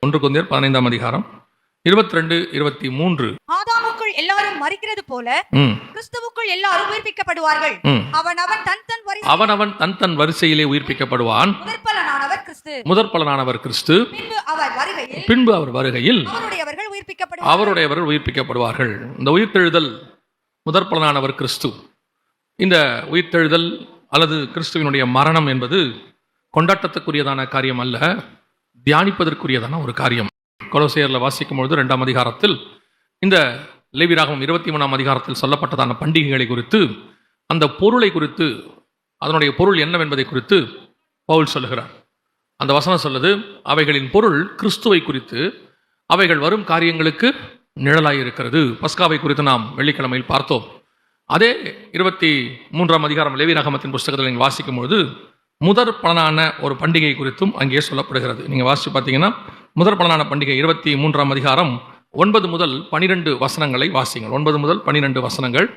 1 கொரிந்தியர் 15ஆம் அதிகாரம் 22, 23. ஆதாமுக்குள் எல்லாரும் மரிக்கிறது போல கிறிஸ்துவுக்குள் எல்லாரும் உயிர்ப்பிக்கப்படுவார்கள். அவனவன் தன் வரிசையிலே உயிர்ப்பிக்கப்படுவான். முதற்பலனானவர் கிறிஸ்து. பின்பு அவர் வருகையில் அவருடையவர்கள் உயிர்ப்பிக்கப்படுவார்கள். இந்த உயிர்த்தெழுதல் முதற்பலனானவர் கிறிஸ்து. இந்த உயிர்த்தெழுதல் அல்லது கிறிஸ்துவினுடைய மரணம் என்பது கொண்டாட்டத்துக்குரியதான காரியம் அல்ல, தியானிப்பதற்குரியதான ஒரு காரியம். கொலோசையர்ல வாசிக்கும் பொழுது 2ஆம் அதிகாரத்தில் இந்த லேவியராகமம் 23ஆம் அதிகாரத்தில் சொல்லப்பட்டதான பண்டிகைகளை குறித்து, அந்த பொருளை குறித்து, அதனுடைய பொருள் என்னவென்பதை குறித்து பவுல் சொல்லுகிறார். அந்த வசனம் சொல்லுது, அவைகளின் பொருள் கிறிஸ்துவை குறித்து, அவைகள் வரும் காரியங்களுக்கு நிழலாய் இருக்கிறது. பஸ்காவை குறித்து நாம் வெள்ளிக்கிழமையில் பார்த்தோம். அதே 23ஆம் அதிகாரம் லேவியராகமத்தின் புஸ்தகத்தில் நீங்கள் வாசிக்கும் பொழுது முதற் பலனான ஒரு பண்டிகை குறித்தும் அங்கே சொல்லப்படுகிறது. நீங்கள் வாசித்து பார்த்தீங்கன்னா முதற் பலனான பண்டிகை 23ஆம் அதிகாரம் 9 முதல் 12 வசனங்களை வாசிங்கள். 9 முதல் 12 வசனங்கள்.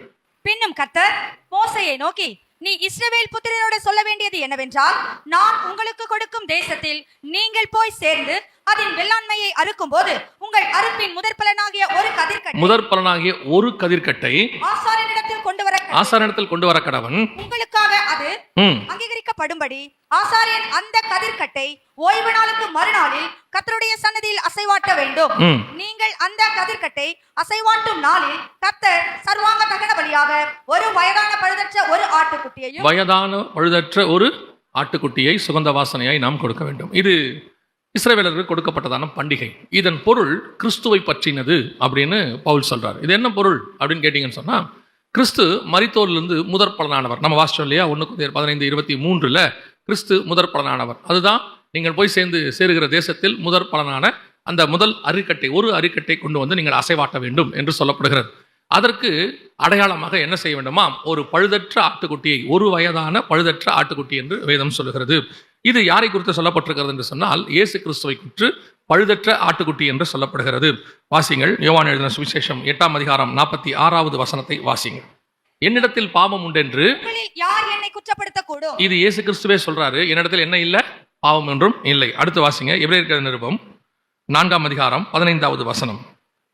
பின்னும் கர்த்தர் மோசேயை நோக்கி, நீ இஸ்ரவேல் புத்திரரோடு சொல்ல வேண்டியது என்னவென்றால், நான் உங்களுக்கு கொடுக்கும் தேசத்தில் நீங்கள் போய் சேர்ந்து அதன் வெள்ளாண்மையை அறுக்கும் போது உங்கள் அறுப்பின் முதற்பலனாகிய ஒரு கதிர்க்கட்டை ஆசாரியனிடத்தில் கொண்டு வர கடவன். உங்களுக்காக அது அங்கீகரிக்கப்படும்படி ஆசாரியன் அந்த கதிர்க்கட்டை ஓய்வு நாளுக்கு மறுநாளில் கர்த்தருடைய சன்னதியில் அசைவாட்ட வேண்டும். நீங்கள் அந்த கதிர்க்கட்டை அசைவாட்டும் நாளில் கர்த்தர் சர்வாங்க தகன பலியாக ஒரு வயதான பழுதற்ற ஒரு ஆட்டுக்குட்டியை சுகந்த வாசனையாய் நாம் கொடுக்க வேண்டும். இது இஸ்ரவேலருக்கு கொடுக்கப்பட்டதான பண்டிகை. இதன் பொருள் கிறிஸ்துவை பற்றினது அப்படின்னு பவுல் சொல்றாரு. இது என்ன பொருள் அப்படின்னு கேட்டீங்கன்னு சொன்னா, கிறிஸ்து மரித்தோரிலிருந்து முதற் பலனானவர். நம்ம வாசிச்சோம் இல்லையா, 1 கொரிந்தியர் 15:23 கிறிஸ்து முதற் பலனானவர். அதுதான் நீங்கள் போய் சேருகிற தேசத்தில் முதற் பலனான அந்த முதல் அரிக்கட்டை, ஒரு அரிக்கட்டை கொண்டு வந்து நீங்கள் அசைவாட்ட வேண்டும் என்று சொல்லப்படுகிறது. அதற்கு அடையாளமாக என்ன செய்ய வேண்டுமா, ஒரு பழுதற்ற ஆட்டுக்குட்டியை, ஒரு வயதான பழுதற்ற ஆட்டுக்குட்டி என்று வேதம் சொல்லுகிறது. இது யாரை குறித்து சொல்லப்பட்டிருக்கிறது என்று சொன்னால், இயேசு கிறிஸ்துவை குறித்து பழுதற்ற ஆட்டுக்குட்டி என்று சொல்லப்படுகிறது. வாசிங்கள், யோவான் எழுதின சுவிசேஷம் 8ஆம் அதிகாரம் 46வது வசனத்தை வாசிங்கள். என்னிடத்தில் பாவம் உண்டென்று யார் என்னை குற்றப்படுத்தக்கூடும்? இது இயேசு கிறிஸ்துவே சொல்றாரு, என்னிடத்தில் என்ன இல்லை, பாவம் என்றும் இல்லை. அடுத்து வாசிங்க, எபிரேயர் நிருபம் 4ஆம் அதிகாரம் 15வது வசனம்.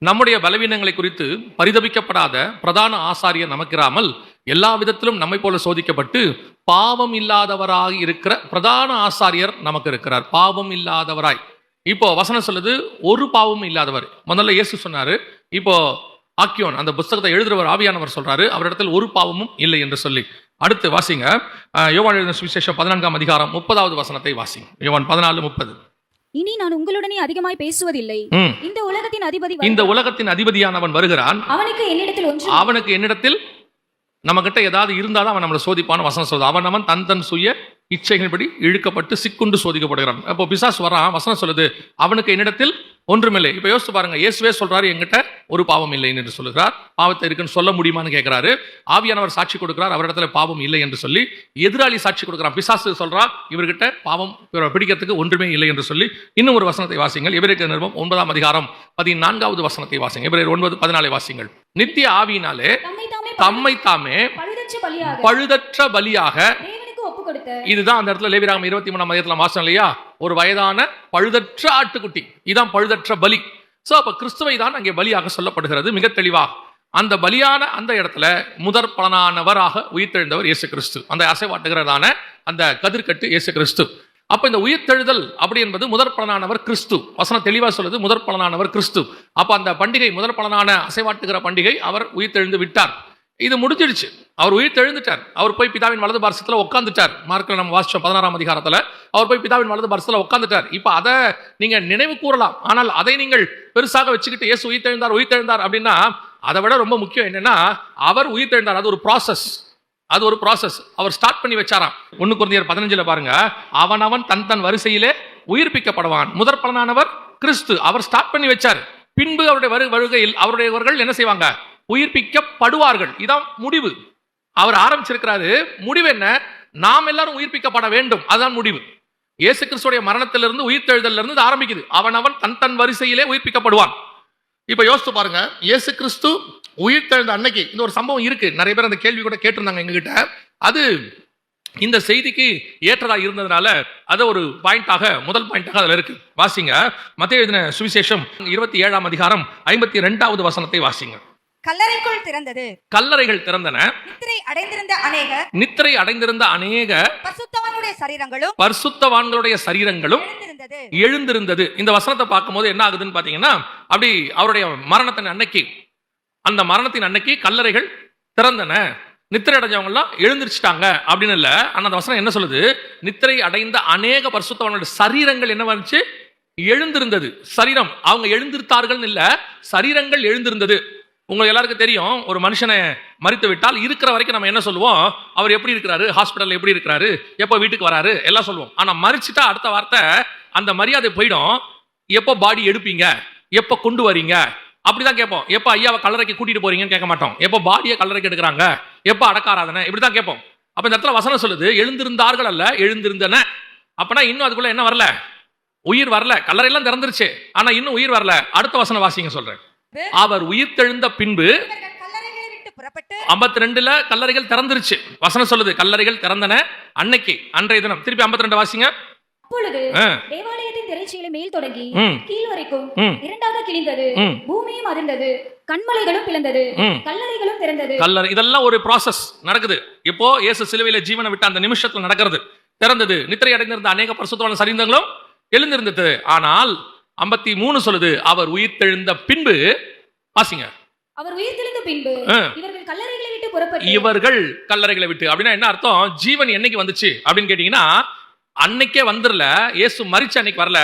நம்முடைய பலவீனங்களை குறித்து பரிதபிக்கப்படாத பிரதான ஆசாரியர் நமக்கிராமல் எல்லா விதத்திலும் நம்மை போல சோதிக்கப்பட்டு பாவம் இல்லாதவராக இருக்கிற பிரதான ஆசாரியர் நமக்கு இருக்கிறார். பாவம் இல்லாதவராய். இப்போ வசனம் சொல்லுது, ஒரு பாவமும் இல்லாதவர். முதல்ல இயேசு சொன்னாரு, இப்போ ஆக்கியோன் அந்த புத்தகத்தை எழுதுறவர் ஆவியானவர் சொல்றாரு, அவரிடத்தில் ஒரு பாவமும் இல்லை என்று சொல்லி. அடுத்து வாசிங்க, யோவான் எழுதின சுவிசேஷம் 14ஆம் அதிகாரம் 30வது வசனத்தை வாசிங்க. யோவான் 14:30. இனி நான் உங்களுடனே அதிகமாய் பேசுவதில்லை. இந்த உலகத்தின் அதிபதியானவன் வருகிறான். அவனுக்கு என்னிடத்தில் நம்ம கிட்ட ஏதாவது இருந்தாலும் அவன் நம்மளை சோதிப்பான்னு வசனம் சொல்றது. அவன் தன் சுய இச்சைகள்படி இழுக்கப்பட்டு சிக்குண்டு சோதிக்கப்படுகிறான். அப்போ பிசாசு வரான், வசனம் சொல்லுது, அவனுக்கு என்னிடத்தில் ஒன்றுமில்லை. இப்போ யோசிச்சு பாருங்க, இயேசுவே சொல்றாரு, என்கிட்ட ஒரு பாவம் இல்லை என்று சொல்லுகிறார். பாவத்தை இருக்குன்னு சொல்ல முடியுமான்னு கேட்கிறாரு. ஆவியானவர் சாட்சி கொடுக்கிறார், அவரிடத்துல பாவம் இல்லை என்று சொல்லி. எதிராளி சாட்சி கொடுக்கிறான், பிசாசு சொல்றான், இவர்கிட்ட பாவம் பிடிக்கிறதுக்கு ஒன்றுமே இல்லை என்று சொல்லி. இன்னும் ஒரு வசனத்தை வாசிங்கள், எபிரேயர் நிருபம் 9ஆம் அதிகாரம் 14வது வசனத்தை வாசிங்க. எபிரேயர் 9:14 வாசிங்கள். நித்திய ஆவியினாலே தம்மை தாமே பழுதற்ற பலியாக, இதுதான் அந்த இடத்துல லேவியராகமம் 23ஆம் அதிகாரத்துல வாசம் இல்லையா, ஒரு வயதான பழுதற்ற ஆட்டுக்குட்டி, இதான் பழுதற்ற பலி. சோ அப்ப கிறிஸ்துவை தான் அங்கே பலியாக சொல்லப்படுகிறது மிக தெளிவாக. அந்த பலியான அந்த இடத்துல முதற் பலனானவராக உயிர்த்தெழுந்தவர் இயேசு கிறிஸ்து. அந்த அசைவாட்டுகிறதான அந்த கதிர்கட்டு இயேசு கிறிஸ்து. அப்ப இந்த உயிர்த்தெழுதல் அப்படி என்பது முதற் பலனானவர் கிறிஸ்து. வசனம் தெளிவா சொல்லுது, முதற் பலனானவர் கிறிஸ்து. அப்ப அந்த பண்டிகை, முதற் பலனான அசைவாட்டுகிற பண்டிகை, அவர் உயிர்த்தெழுந்து விட்டார். இது முடிஞ்சிடுச்சு, அவர் உயிர்த்தெழுந்துட்டார். அவர் போய் பிதாவின் வலது பார்சத்துல உட்காந்துட்டார். மார்க்ல நம்ம வாசிச்சோம் 16ஆம் அதிகாரத்துல, அவர் போய் பிதாவின் வலது பார்சத்துல உட்காந்துட்டார். இப்ப அதை நீங்க நினைவு கூறலாம், ஆனால் அதை நீங்கள் பெருசாக வச்சுக்கிட்டு இயேசு உயிர்த்தெழுந்தார் அப்படின்னா, அதை விட ரொம்ப முக்கியம் என்னன்னா, அவர் உயிர்த்தெழுந்தார். அது ஒரு ப்ராசஸ். அவர் ஸ்டார்ட் பண்ணி வச்சாராம். 1 கொரிந்தியர் 15 பாருங்க, அவன் தன் வரிசையிலே உயிர்ப்பிக்கப்படுவான். முதற் பலனானவர் கிறிஸ்து, அவர் ஸ்டார்ட் பண்ணி வச்சார். பின்பு அவருடைய வருகையில் அவருடையவர்கள் என்ன செய்வாங்க, உயிர்ப்பிக்கப்படுவார்கள். இதான் முடிவு. அவர் ஆரம்பிச்சிருக்கிறாரு, முடிவு என்ன, நாம் எல்லாரும் உயிர்ப்பிக்கப்பட வேண்டும். அதுதான் முடிவு. இயேசு கிறிஸ்துடைய மரணத்திலிருந்து உயிர்த்தெழுதலிருந்து ஆரம்பிக்குது. அவன் தன் வரிசையிலே உயிர்ப்பிக்கப்படுவான். இப்ப யோசித்து பாருங்க, இயேசு கிறிஸ்து உயிர்த்தெழுந்த அன்னைக்கு இந்த ஒரு சம்பவம் இருக்கு. நிறைய பேர் அந்த கேள்வி கூட கேட்டிருந்தாங்க எங்ககிட்ட. அது இந்த செய்திக்கு ஏற்றதா இருந்ததுனால அதை ஒரு பாயிண்டாக, முதல் பாயிண்டாக அதுல இருக்கு. வாசிங்க மத்தேயு எழுதின சுவிசேஷம் 27ஆம் அதிகாரம் 52வது வசனத்தை வாசிங்க. கல்லறைக்குள் திறந்தது, கல்லறைகள் திறந்தன, நித்திரை அடைந்திருந்த அநேக பரிசுத்தவான்களுடைய சரீரங்களும் எழுந்திருந்தது. இந்த வசனத்தை பார்க்கும்போது என்ன ஆகுதுன்னு பாத்தீங்கன்னா, அப்படி அவருடைய மரணத்தின் அன்னைக்கு, அந்த மரணத்தின் அன்னைக்கு கல்லறைகள் திறந்தன, நித்திரை அடைஞ்சவங்க எல்லாம் எழுந்திருச்சிட்டாங்க அப்படின்னு இல்ல. ஆனா அந்த வசனம் என்ன சொல்லுது? நித்திரை அடைந்த அநேக பரிசுத்தவான்களுடைய சரீரங்கள் என்ன வந்துச்சு? எழுந்திருந்தது. சரீரம் அவங்க எழுந்திருத்தார்கள் இல்ல, சரீரங்கள் எழுந்திருந்தது. உங்களுக்கு எல்லாருக்கும் தெரியும், ஒரு மனுஷனை மரித்து விட்டால் இருக்கிற வரைக்கும் நம்ம என்ன சொல்லுவோம்? அவர் எப்படி இருக்கிறாரு, ஹாஸ்பிட்டல் எப்படி இருக்கிறாரு, எப்போ வீட்டுக்கு வராரு எல்லாம் சொல்லுவோம். ஆனா மரிச்சிட்டா அடுத்த வார்த்தை அந்த மரியாதை போயிடும். எப்போ பாடி எடுப்பீங்க, எப்போ கொண்டு வரீங்க அப்படிதான் கேட்போம். எப்போ ஐயாவை கல்லறைக்கு கூட்டிட்டு போறீங்கன்னு கேட்க மாட்டோம். எப்போ பாடியை கல்லறைக்கு எடுக்கிறாங்க, எப்போ அடக்காராதனை, இப்படிதான் கேட்போம். அப்ப இந்த இடத்துல வசனம் சொல்லுது எழுந்திருந்தார்கள் அல்ல, எழுந்திருந்தன. அப்பனா இன்னும் அதுக்குள்ள என்ன வரல? உயிர் வரல. கல்லறையெல்லாம் திறந்துருச்சு, ஆனா இன்னும் உயிர் வரல. அடுத்த வசனம் வாசிங்க சொல்றேன். அவர் உயிர் தெழுந்த பின்பு 52ல கல்லறைகள் திறந்துருச்சு. வசனம் சொல்லுது கல்லறைகள் திறந்தன அன்னைக்கு, அன்றைய தினம். திருப்பி 52 வாசிங்க. அப்பொழுது தேவாலயத்தின் திரைச்சீலை மேல் தொடங்கி கீழ் வரைக்கும் இரண்டாக கிழிந்தது, பூமியும் அதிர்ந்தது, கண்மலைகளும் பிளந்தது, கல்லறைகளும் திறந்தது. கல்லறை இதெல்லாம் ஒரு ப்ராசஸ் நடக்குது. இப்போ இயேசு சிலுவையில ஜீவனை விட்ட அந்த நிமிஷத்துல நடக்கிறது. திறந்தது, நித்திரை அடைந்திருந்த அநேக பரிசுத்தவான்கள் சரீரங்களும் எழுந்திருந்தது. ஆனால் 53 சொல்லுது அவர் உயிர் தெழுந்த பின்பு. வாசிங்க. அவர் உயிர் தெழுந்த பின்பு இவர்கள் கல்லறைகளை விட்டு புறப்பட்டு. இவர்கள் கல்லறைகளை விட்டு அப்படின்னா என்ன அர்த்தம்? ஜீவன் என்னைக்கு வந்துச்சு அப்படின்னு கேட்டீங்கன்னா, அன்னைக்கே வந்துடல. இயேசு மரிச்ச அன்னைக்கு வரல.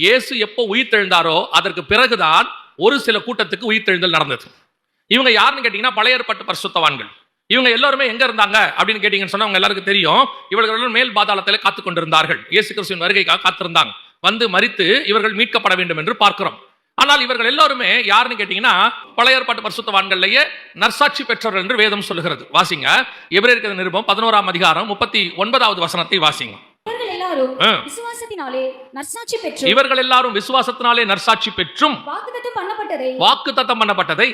இயேசு எப்போ உயிர் தெழுந்தாரோ அதற்கு பிறகுதான் ஒரு சில கூட்டத்துக்கு உயிர் தெழுந்தல் நடந்தது. இவங்க யாருன்னு கேட்டீங்கன்னா பழைய ஏற்பாட்டு பரிசுத்தவான்கள். இவங்க எல்லாருமே எங்க இருந்தாங்க அப்படின்னு கேட்டீங்கன்னு சொன்னா அவங்க எல்லாருக்கும் தெரியும். இவர்கள் மேல் பாதாளத்தில் காத்து கொண்டிருந்தார்கள். இயேசு கிறிஸ்துவின் வருகைக்காக காத்திருந்தாங்க. வந்து மரித்து இவர்கள் மீட்கப்பட வேண்டும் என்று பார்க்கிறோம். ஆனால் இவர்கள் எல்லாருமே யாருன்னு கேட்டீங்கன்னா பழைய ஏற்பாட்டு பரிசுத்தவான்களிலேயே நற்சாட்சி பெற்றவர்கள் என்று வேதம் சொல்லுகிறது. வாசிங்க எபிரேயர் நிருபம் 11ஆம் அதிகாரம் 39வது வசனத்தை வாசிங்க. இவர்கள் எல்லாரும் விசுவாசத்தினாலே நற்சாட்சி பெற்றும் வாக்குத்தத்தம் பண்ணப்பட்டதை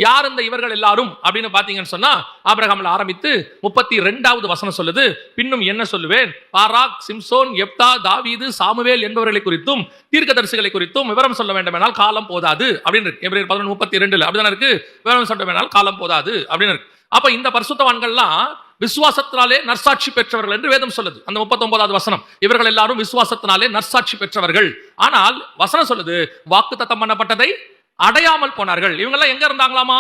யார் இந்த இவர்கள் எல்லாரும் அப்படின்னு பாத்தீங்கன்னு சொன்னா ஆபிரகாம்ல ஆரம்பித்து 32வது வசனம் சொல்லுது. பின்னும் என்ன சொல்லுவேன்? பாராக், சிம்சோன், எப்தா, தாவீது, சாமுவேல் என்பவர்களை குறித்தும் தீர்க்கதரிசிகளை குறித்தும் விவரம் சொல்ல வேண்டும் என்றால் காலம் போதாது அப்படின்னு இருக்கு. எபிரேயர் 11:32 அப்படிதான் இருக்கு. விவரம் சொல்ல வேண்டும் என்றால் காலம் போதாது அப்படின்னு இருக்கு. அப்ப இந்த பரிசுத்தவான்கள்லாம் விசுவாசத்தினாலே நற்சாட்சி பெற்றவர்கள் என்று வேதம் சொல்லுது. அந்த 39வது வசனம், இவர்கள் எல்லாரும் விசுவாசத்தினாலே நற்சாட்சி பெற்றவர்கள். ஆனால் வசனம் சொல்லுது வாக்குத்தத்தம் பண்ணப்பட்டதை அடையாமல் போனார்கள். இவங்க எல்லாம் எங்க இருந்தாங்களாமா?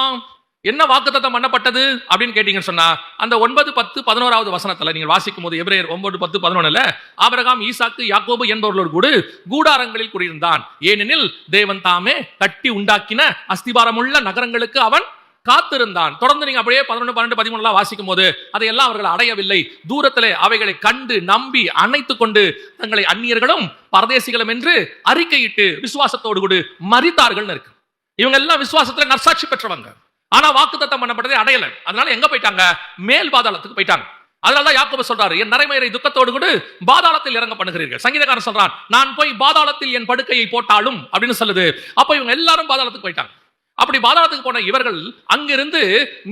என்ன வாக்குத்தத்தம் பண்ணப்பட்டது அப்படின்னு கேட்டீங்கன்னு சொன்னா அந்த 9, 10, 11வது வசனத்துல நீங்க வாசிக்கும் போது எபிரேயர் 9, 10, 11 ஆபிரகாம், ஈசாக்கு, யாக்கோபு என்பவர்களோடு கூட கூடாரங்களில் குடியிருந்தான். ஏனெனில் தேவன் தாமே கட்டி உண்டாக்கின அஸ்திபாரமுள்ள நகரங்களுக்கு அவன் காத்திருந்தான். தொடர்ந்து நீங்க அப்படியே 11, 12, 13 வாசிக்கும் போது அதையெல்லாம் அவர்கள் அடையவில்லை. தூரத்திலே அவைகளை கண்டு நம்பி அணைத்துக் கொண்டு தங்களை அந்நியர்களும் பரதேசிகளும் என்று அறிக்கையிட்டு விசுவாசத்தோடு கூட மரித்தார்கள் இருக்கு. இவங்க எல்லாம் விசுவாசத்துல நற்சாட்சி பெற்றவங்க. ஆனா வாக்குத்தத்தம் பண்ணப்பட்டதை அடையல. அதனால எங்க போயிட்டாங்க? மேல் பாதாளத்துக்கு போயிட்டாங்க. அதனாலதான் யாக்கோபு சொல்றாரு, என் நரைமயிரை துக்கத்தோடு கூட பாதாளத்தில் இறங்க பண்ணுகிறீர்கள். சங்கீதக்காரன் சொல்றான், நான் போய் பாதாளத்தில் என் படுக்கையை போட்டாலும் அப்படின்னு சொல்லுது. அப்ப இவங்க எல்லாரும் பாதாளத்துக்கு போயிட்டாங்க. அப்படி பாதாளத்துக்கு போன இவர்கள் அங்கிருந்து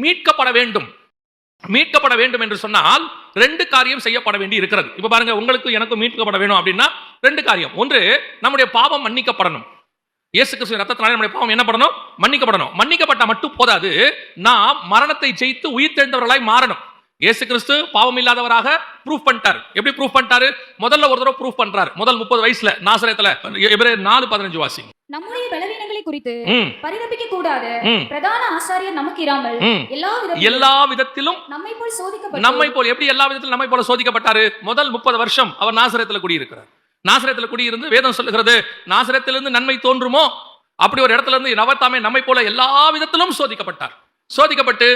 மீட்கப்பட வேண்டும். மீட்கப்பட வேண்டும் என்று சொன்னால் 2 காரியம் செய்யப்பட வேண்டி இருக்கிறது. இப்ப பாருங்க, உங்களுக்கு எனக்கும் மீட்கப்பட வேணும் அப்படின்னா 2 காரியம். ஒன்று, நம்முடைய பாவம் மன்னிக்கப்படணும். இயேசு கிறிஸ்துவின் ரத்தத்தினாலே நம்முடைய பாவம் என்ன பண்ணணும்? மன்னிக்கப்படணும். மன்னிக்கப்பட்ட மட்டும் போதாது, நாம் மரணத்தை ஜெயித்து உயிர் தெழுந்தவர்களாய் மாறணும். இயேசு கிறிஸ்து பாவம் இல்லாதவராக ப்ரூஃப் பண்ணிட்டார். எப்படி ப்ரூஃப் பண்ணிட்டாரு? முதல்ல ஒரு தடவை ப்ரூஃப் பண்றாரு. முதல் 30 வயசுல நாசரேத்துல. எபிரேயர் 4:15 வாசிங்க. நம்முடைய பலவீனங்களை குறித்து பரிதபிக்க கூடாத பிரதான ஆசாரியர் நமக்கு இராமல் எல்லா விதத்திலும் நம்மை போல் சோதிக்கப்பட்டார். நம்மை போல் எப்படி எல்லா விதத்திலும் நம்மை போல சோதிக்கப்பட்டாரு? முதல் 30 வருஷம் அவர் நாசரேத்துல குடியிருக்கிறார். நாசரேத்துல குடியிருந்து வேதம் சொல்லுகிறது, நாசரேத்திலிருந்து நன்மை தோன்றுமோ அப்படி ஒரு இடத்துல இருந்து நவத்தாமே நம்மை போல எல்லா விதத்திலும் சோதிக்கப்பட்டார். சோதிக்கப்பட்டு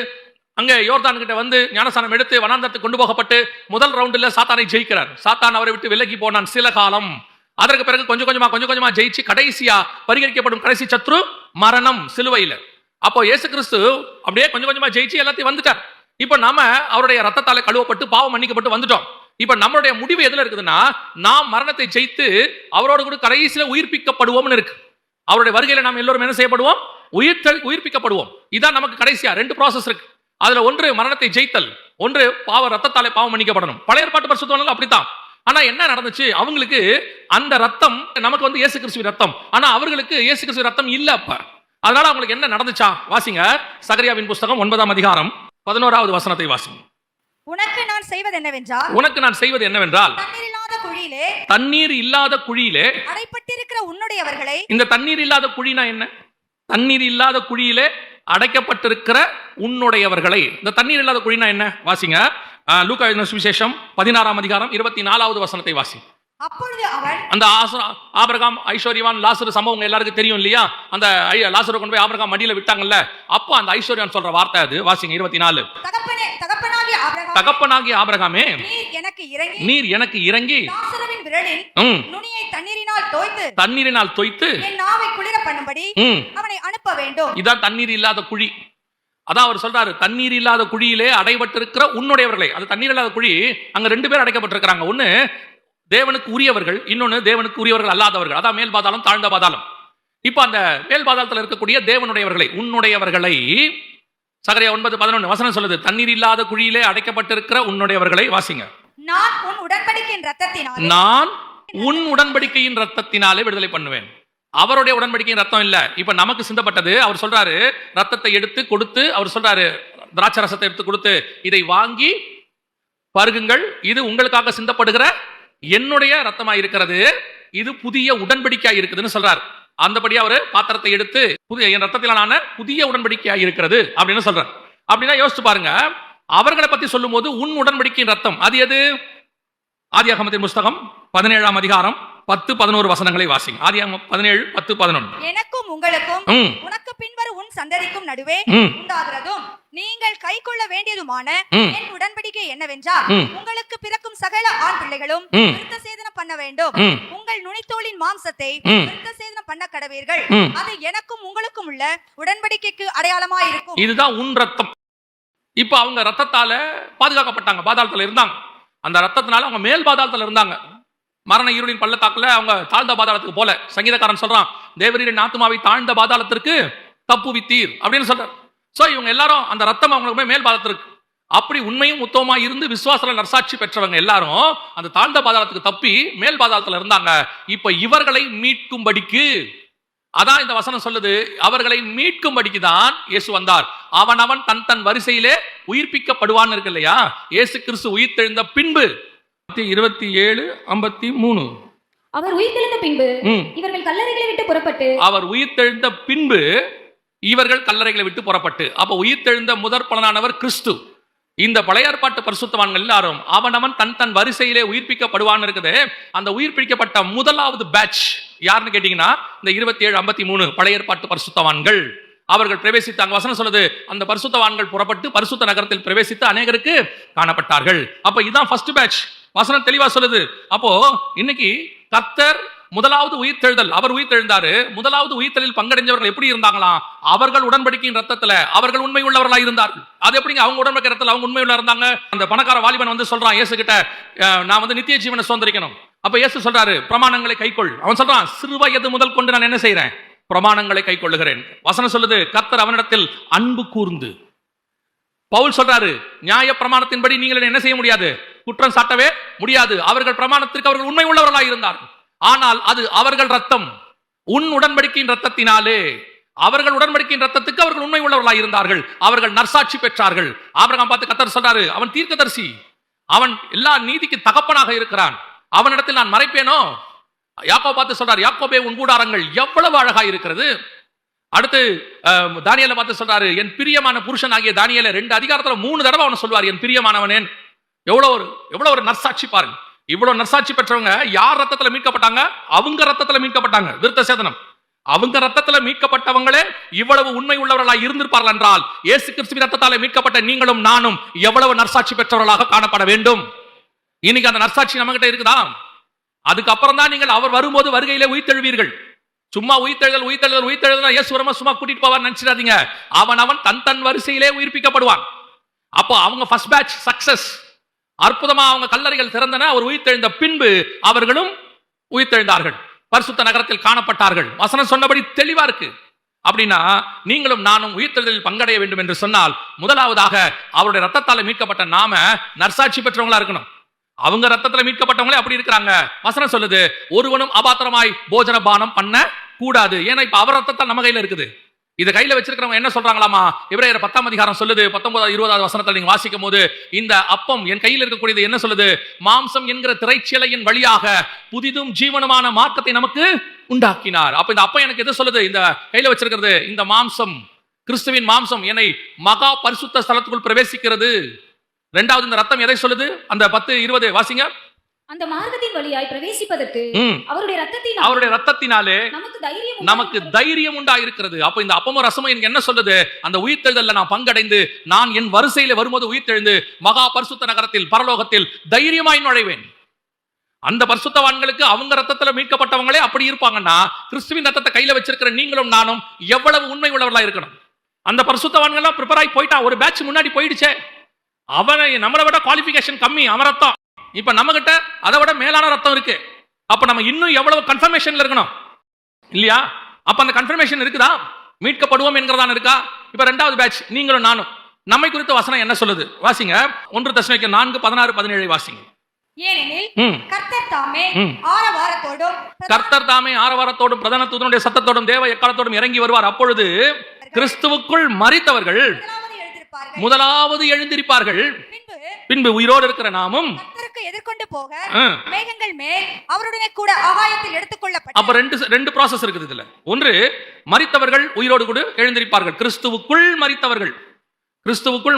அங்க யோர்தான் கிட்ட வந்து ஞானஸ்நானம் எடுத்து வனாந்தரத்துக்கு கொண்டு போகப்பட்டு முதல் ரவுண்டில் சாத்தானை ஜெயிக்கிறார். சாத்தான் அவரை விட்டு விலகி போனான் சில காலம். அதற்கு பிறகு கொஞ்சம் கொஞ்சமா ஜெயிச்சு கடைசியா பரிகரிக்கப்படும் கடைசி சத்ரு மரணம் சிலுவையில. அப்போ இயேசு கிறிஸ்து அப்படியே கொஞ்சம் கொஞ்சமா ஜெயிச்சு எல்லாத்தையும் வந்துட்டார். இப்ப நாம அவருடைய ரத்தத்தால கழுவப்பட்டு பாவம் மன்னிக்கப்பட்டு வந்துட்டோம். இப்ப நம்மளுடைய முடிவு எதுல இருக்குதுன்னா, நாம் மரணத்தை ஜெயித்து அவரோடு கூட கடைசியில உயிர்ப்பிக்கப்படுவோம்னு இருக்கு. அவருடைய வருகையில நாம் எல்லோரும் என்ன செய்யப்படுவோம்? உயிர்ப்பிக்கப்படுவோம். இதான் நமக்கு கடைசியா 2 ப்ராசஸ் இருக்கு. அதுல ஒன்று மரணத்தை ஜெயித்தல், ஒன்று ரத்தத்தாலே பாவம் மன்னிக்கப்படணும். பழைய ஏற்பாட்டு பரிசுத்தவான்கள் அப்படித்தான். ஆனா என்ன நடந்துச்சு, அவங்களுக்கு அந்த ரத்தம், நமக்கு வந்து இயேசு கிறிஸ்துவின் ரத்தம், ஆனா அவர்களுக்கு இயேசு கிறிஸ்துவின் ரத்தம் இல்ல. அப்ப அதனால அவங்களுக்கு என்ன நடந்துச்சா, வாசிங்க சகரியாவின் புஸ்தகம் 9ஆம் அதிகாரம் 11வது வசனத்தை வாசிங்க. உனக்கு நான் செய்வது என்னவென்றால், உனக்கு நான் செய்வது என்னவென்றால், தண்ணீர் இல்லாத குழியிலே அடைப்பட்டிருக்கிற உன்னுடையவர்களை. இந்த தண்ணீர் இல்லாத குழினா என்ன? தண்ணீர் இல்லாத குழியிலே அடைக்கப்பட்டிருக்கிற உன்னுடையவர்களை. இந்த தண்ணீர் இல்லாத குழினா என்ன? வாசிங்க லூக்கா எழுதின சுவிசேஷம் 16ஆம் அதிகாரம் 24வது வசனத்தை வாசி. அப்பொழுது அவன், அந்த ஆபிரகாம், ஐஸ்வர்யவான், லாசரு சம்பவம் எல்லாருக்கும் தெரியும் இல்லையா? அந்த லாசரை கொண்டு போய் ஆபிரகாம் மடியில விட்டாங்கல்ல, அப்போ அந்த ஐஸ்வர்யவான் சொல்ற வார்த்தை அது. வாசிங்க 24. தகப்பனாகிய ஆபிரகாமே, நீர் எனக்கு இறங்கி லாசருவின் விரலில் நுனியை தண்ணீரினால் தோய்த்து என் நாவை குளிர பண்ணும்படி அவனை அனுப்ப வேண்டும். இதான் தண்ணீர் இல்லாத குழி. அதான் அவர் சொல்றாரு, தண்ணீர் இல்லாத குழியிலே அடைபட்டிருக்கிற உன்னுடையவர்களை. அது தண்ணீர் இல்லாத குழி, அங்க 2 பேர் அடைக்கப்பட்டிருக்கிறாங்க. ஒன்னு தேவனுக்கு உரியவர்கள், இன்னொன்னு தேவனுக்கு உரியவர்கள் அல்லாதவர்கள். அதான் மேல் பாதாளம், தாழ்ந்த பாதாளம். இப்ப அந்த மேல் பாதாளத்தில் இருக்கக்கூடிய தேவனுடையவர்களை, உன்னுடையவர்களை, சகரியா 9:11 வசனம் சொல்லுது, தண்ணீர் இல்லாத குழியிலே அடைக்கப்பட்டிருக்கிற உன்னுடையவர்களை. வாசிங்க. நான் உன் உடன்படிக்கையின் ரத்தத்தினாலே விடுதலை பண்ணுவேன். அவருடைய உடன்படிக்கையின் ரத்தம் இல்ல, இப்ப நமக்கு சிந்தப்பட்டது. அவர் சொல்றாரு, ரத்தத்தை எடுத்து கொடுத்து, அவர் சொல்றாரு, திராட்சை ரசத்தை எடுத்து கொடுத்து, இதை வாங்கி பருகுங்கள், இது உங்களுக்காக சிந்தப்படுகிற என்னுடைய ரத்தமா இருக்கிறது, இது புதிய உடன்படிக்கையா இருக்குதுன்னு சொல்றாரு. அந்தபடி அவரு பாத்திரத்தை எடுத்து, என் ரத்தத்திலான புதிய உடன்படிக்கையா இருக்கிறது அப்படின்னு சொல்றாரு. அப்படின்னா யோசிச்சு பாருங்க, அவர்களை பத்தி சொல்லும் போது உன் உடன்படிக்கையின் ரத்தம் அது எது? ஆதியாகமத்தின் புஸ்தகம் 17ஆம் அதிகாரம் 10-11 வசனங்களை வாசிங்க. ஆதியாகமம் 17:10-11. எனக்கும் உங்களுக்கும் உனக்கு பின்வரும் உன் சந்ததிக்கும் நடுவே உண்டாகிறதும் நீங்கள் கைக்கொள்ள வேண்டியதுமான என் உடன்படிக்கை என்னவென்றால், உங்களுக்கு பிறக்கும் சகல ஆண் பிள்ளைகளும் விருத்த சேதனம் பண்ண வேண்டும். உங்கள் நுனித்தோலின் மாம்சத்தை விருத்த சேதனம் பண்ண கடவீர்கள். அது எனக்கும் உங்களுக்கும் உள்ள உடன்படிக்கைக்கு அடையாளமா இருக்கும். இதுதான் உன் ரத்தம். இப்ப அவங்க ரத்தத்தால பாதுகாக்கப்பட்டாங்க, பாதாளத்துல இருந்தாங்க. அந்த ரத்தத்தினால அவங்க மேல் பாதாளத்துல இருந்தாங்க. மரண இருளின் பள்ளத்தாக்குல அவங்க தாழ்ந்த பாதாளத்துக்கு போல. சங்கீதக்காரன் சொல்றான், தேவரீரின் ஆத்துமாவை தாழ்ந்த பாதாளத்திற்கு தப்புவித்தீர் அப்படின்னு சொல்றார். சோ இவங்க எல்லாரும் அந்த ரத்தம் அவங்களுக்கு மேல் பாதாளத்திற்கு. அப்படி உண்மையும் உத்தமமா இருந்து விசுவாசல நற்சாட்சி பெற்றவங்க எல்லாரும் அந்த தாழ்ந்த பாதாளத்துக்கு தப்பி மேல் பாதாளத்துல இருந்தாங்க. இப்ப இவர்களை மீட்கும்படிக்கு, அதான் இந்த வசனம் சொல்லுது, அவர்களை மீட்கும்படிக்கு தான் இயேசு வந்தார். அவன் தன் வரிசையிலே உயிர்ப்பிக்கப்படுவான்னு இருக்கு இல்லையா? இயேசு கிறிஸ்து உயிர்த்தெழுந்த பின்பு 27:53 அவர் உயிர்த்தெழுந்த பின்பு இவர்கள் கல்லறைகளை விட்டு புறப்பட்டு, அவர் உயிர்த்தெழுந்த பின்பு இவர்கள் கல்லறைகளை விட்டு புறப்பட்டு. அப்ப உயிர்த்தெழுந்த முதற் பலனானவர் கிறிஸ்து. இந்த பழைய ஏற்பாட்டு பரிசுத்தவான்கள் எல்லாரும் அவன் தன் வரிசையிலே உயிர்ப்பிக்கப்படுவான்னு இருக்குது. அந்த உயிர்ப்பிக்கப்பட்ட முதலாவது பேட்ச் யாருன்னு கேட்டீங்கன்னா இந்த 27:53 பழைய ஏற்பாட்டு பரிசுத்தவான்கள். அவர்கள் பிரவேசித்தாங்க. வசனம் சொல்லுது, அந்த பரிசுத்தவான்கள் புறப்பட்டு பரிசுத்த நகரத்தில் பிரவேசித்து அநேகருக்கு காணப்பட்டார்கள். அப்ப இதுதான் ஃபர்ஸ்ட் பேட்ச். வசனம் தெளிவா சொல்லுது. அப்போ இன்னைக்கு கர்த்தர் முதலாவது உயிர்த்தெழுதல், அவர் உயிர்த்தெழுந்தாரு. முதலாவது உயிர்த்தெழில் பங்கடைஞ்சவர்கள் எப்படி இருந்தாங்களாம்? அவர்கள் உடன்படிக்கையின் ரத்தத்துல அவர்கள் உண்மை உள்ளவர்களா இருந்தார்கள். அது எப்படிங்க அவங்க உடன்படிக்கை ரத்தத்துல அவங்க உண்மை உள்ள இருந்தாங்க? அந்த பணக்கார வாலிபன் வந்து சொல்றான் இயேசு கிட்ட, நான் வந்து நித்திய ஜீவனை சுதந்திரிக்கணும். அப்ப இயேசு சொல்றாரு, பிரமாணங்களை கைக்கொள். அவன் சொல்றான், சிறு வயது முதல் கொண்டு நான் என்ன செய்யறேன்? பிரமாணங்களை கைக்கொள்ளுகிறேன். வசனம் சொல்லுது, கர்த்தர் அவனிடத்தில் அன்பு கூர்ந்து. பவுல் சொல்றாரு, நியாய பிரமாணத்தின்படி நீங்கள் என்ன செய்ய முடியாது? குற்றம் சாட்டவே முடியாது. அவர்கள் பிரமாணத்திற்கு அவர்கள் உண்மை உள்ளவர்களாக இருந்தார்கள். ஆனால் அது அவர்கள் ரத்தம், உன் உடன்படிக்கையின் ரத்தத்தினாலே. அவர்கள் உடன்படிக்கையின் ரத்தத்துக்கு அவர்கள் உண்மை உள்ளவர்களாக இருந்தார்கள். அவர்கள் நற்சாட்சி பெற்றார்கள். ஆபிரகாம் பார்த்து கர்த்தர் சொல்றாரு, அவன் தீர்க்கதரிசி, அவன் எல்லா நீதிக்கு தகப்பனாக இருக்கிறான், அவனிடத்தில் நான் மறைப்பேனோ? யாக்கோபை பார்த்து சொல்றாரு, யாக்கோபே உன் கூடாரங்கள் எவ்வளவு அழகா இருக்கிறது. அடுத்து தானியேலை பார்த்து சொல்றாரு, என் பிரியமான புருஷன் ஆகிய தானியேலை 2 அதிகாரத்துல 3 தடவை அவனை சொல்வார், என் பிரியமானவனேன். எவ்வளவு ஒரு நற்சாட்சி பாருங்க. இவ்வளவு நற்சாட்சி பெற்றவங்க யார் ரத்தத்துல மீட்கப்பட்டாங்க? அவங்க ரத்தத்துல மீட்கப்பட்டாங்க. விருத்த சேதனம். அவங்க ரத்தத்துல மீட்கப்பட்டவங்களே இவ்வளவு உண்மை உள்ளவர்களாக இருந்திருப்பார்கள் என்றால், இயேசு கிறிஸ்துவின் ரத்தத்தாலே மீட்கப்பட்ட நீங்களும் நானும் எவ்வளவு நற்சாட்சி பெற்றவர்களாக காணப்பட வேண்டும். இன்னைக்கு அந்த நற்சாட்சி நம்ம கிட்ட இருக்குதா? அதுக்கப்புறம் தான் நீங்கள் அவர் வரும்போது வருகையிலே உயிர்த்தெழுவீர்கள். சும்மா உயிர்த்தெழுதல் இயேசு வரமா சும்மா கூட்டிட்டு போவார் நினைச்சிடாதீங்க. அவன் தன் வரிசையிலே உயிர்ப்பிக்கப்படுவான். அப்போ அவங்க ஃபர்ஸ்ட் பேட்ச் சக்சஸ். அற்புதமா அவங்க கல்லறைகள் திறந்தன. அவர் உயிர்த்தெழுந்த பின்பு அவர்களும் உயிர்த்தெழுந்தார்கள், பரிசுத்த நகரத்தில் காணப்பட்டார்கள். வசனம் சொன்னபடி தெளிவா இருக்கு. அப்படின்னா நீங்களும் நானும் உயிர்த்தெழுதலில் பங்கடைய வேண்டும் என்று சொன்னால் முதலாவதாக அவருடைய ரத்தத்தால் மீட்கப்பட்ட நாம நற்சாட்சி பெற்றவங்களா இருக்கணும். அவங்க ரத்தத்துல மீட்கப்பட்டவங்களே அப்படி இருக்கிறாங்க. வசனம் சொல்லுது, ஒருவனும் அபாத்திரமாய் போஜன பானம் பண்ண கூடாது. ஏன்னா இப்ப அவர் ரத்தத்தால் நம்ம கையில இருக்குது. இதை கையில வச்சிருக்கிறவங்க என்ன சொல்றாங்களாமா? எபிரேயர் 10ஆம் அதிகாரம் சொல்லுது, 19 20 வசனத்தில் நீங்க வாசிக்கும் போது, இந்த அப்பம் என் கையில் இருக்கக்கூடியது என்ன சொல்லுது? மாம்சம் என்கிற திரைச்சீலையின் வழியாக புதிதும் ஜீவனமான மார்க்கத்தை நமக்கு உண்டாக்கினார். அப்ப இந்த அப்பம் எனக்கு எது சொல்லுது? இந்த கையில வச்சிருக்கிறது இந்த மாம்சம், கிறிஸ்துவின் மாம்சம் என்னை மகா பரிசுத்த ஸ்தலத்துக்குள் பிரவேசிக்கிறது. இரண்டாவது இந்த ரத்தம் எதை சொல்லுது? அந்த 10 20 வாசிங்க. அந்த மார்க்கத்தின் வழியாய் பிரவேசிப்பதற்கு அவருடைய ரத்தத்தினாலே நமக்கு தைரியம் உண்டாயிருக்கிறது. அப்ப இந்த அப்பமும் ரசமும் எனக்கு என்ன சொல்லுது? அந்த உயிர்த்தெழுதல்ல நான் பங்கடைந்து நான் என் வரிசையில வரும்போது உயிர்த்தெழுந்து மகா பரிசுத்த நகரத்தில் பரலோகத்தில் தைரியமாய் நுழைவேன். அந்த பரிசுத்தவான்களுக்கு அவங்க ரத்தத்துல மீட்கப்பட்டவங்களே அப்படி இருப்பாங்கன்னா, கிறிஸ்துவின் ரத்தத்தை கையில வச்சிருக்கிற நீங்களும் நானும் எவ்வளவு உண்மை உள்ளவர்களா இருக்கணும். அந்த பரிசுத்தவான்கள் எல்லாம் ப்ரிப்பேர் ஆகி போயிட்டா, ஒரு பேட்ச் முன்னாடி போயிடுச்சே, அவனை நம்மளை விட குவாலிஃபிகேஷன் கம்மி, அவன் ரத்தம். இப்ப நம்ம கிட்ட அதை விட மேலான ரத்தம் இருக்கு. அப்ப நம்ம இன்னும் எவ்வளவு கன்ஃபர்மேஷன்ல இருக்கணும் இல்லையா? அப்ப அந்த கன்ஃபர்மேஷன் இருக்குதா? மீட்கப்படுவோம் என்கிறதான இருக்கா? இப்ப இரண்டாவது பேட்ச் நீங்களும் நானும். நம்மை குறித்த வசனம் என்ன சொல்லுது? வாசிங்க. 1 தெசலோனிக்கேயர் 4 16 17 வாசிங்க. ஏனெனில் கர்த்தர் தாமே ஆரவாரத்தோடும் பிரதான தூதனுடைய சத்தத்தோடும் தேவ எக்காலத்தோடும் இறங்கி வருவார். அப்பொழுது கிறிஸ்துவுக்குள் மரித்தவர்கள் முதலாவது எழுந்திருப்பார்கள். பின்பு உயிரோடு இருக்கிற நாமும் எதிர்கொண்டு போக மேகங்கள் மேல் அவருடனே கூட ஆகாயத்தில் எடுத்துக்கொள்ளப்பட்ட. அப்ப ரெண்டு process இருக்குது இதுல. ஒன்று, மரித்தவர்கள் உயிரோடு கூட எழுந்திருப்பார்கள். கிறிஸ்துவுக்குள்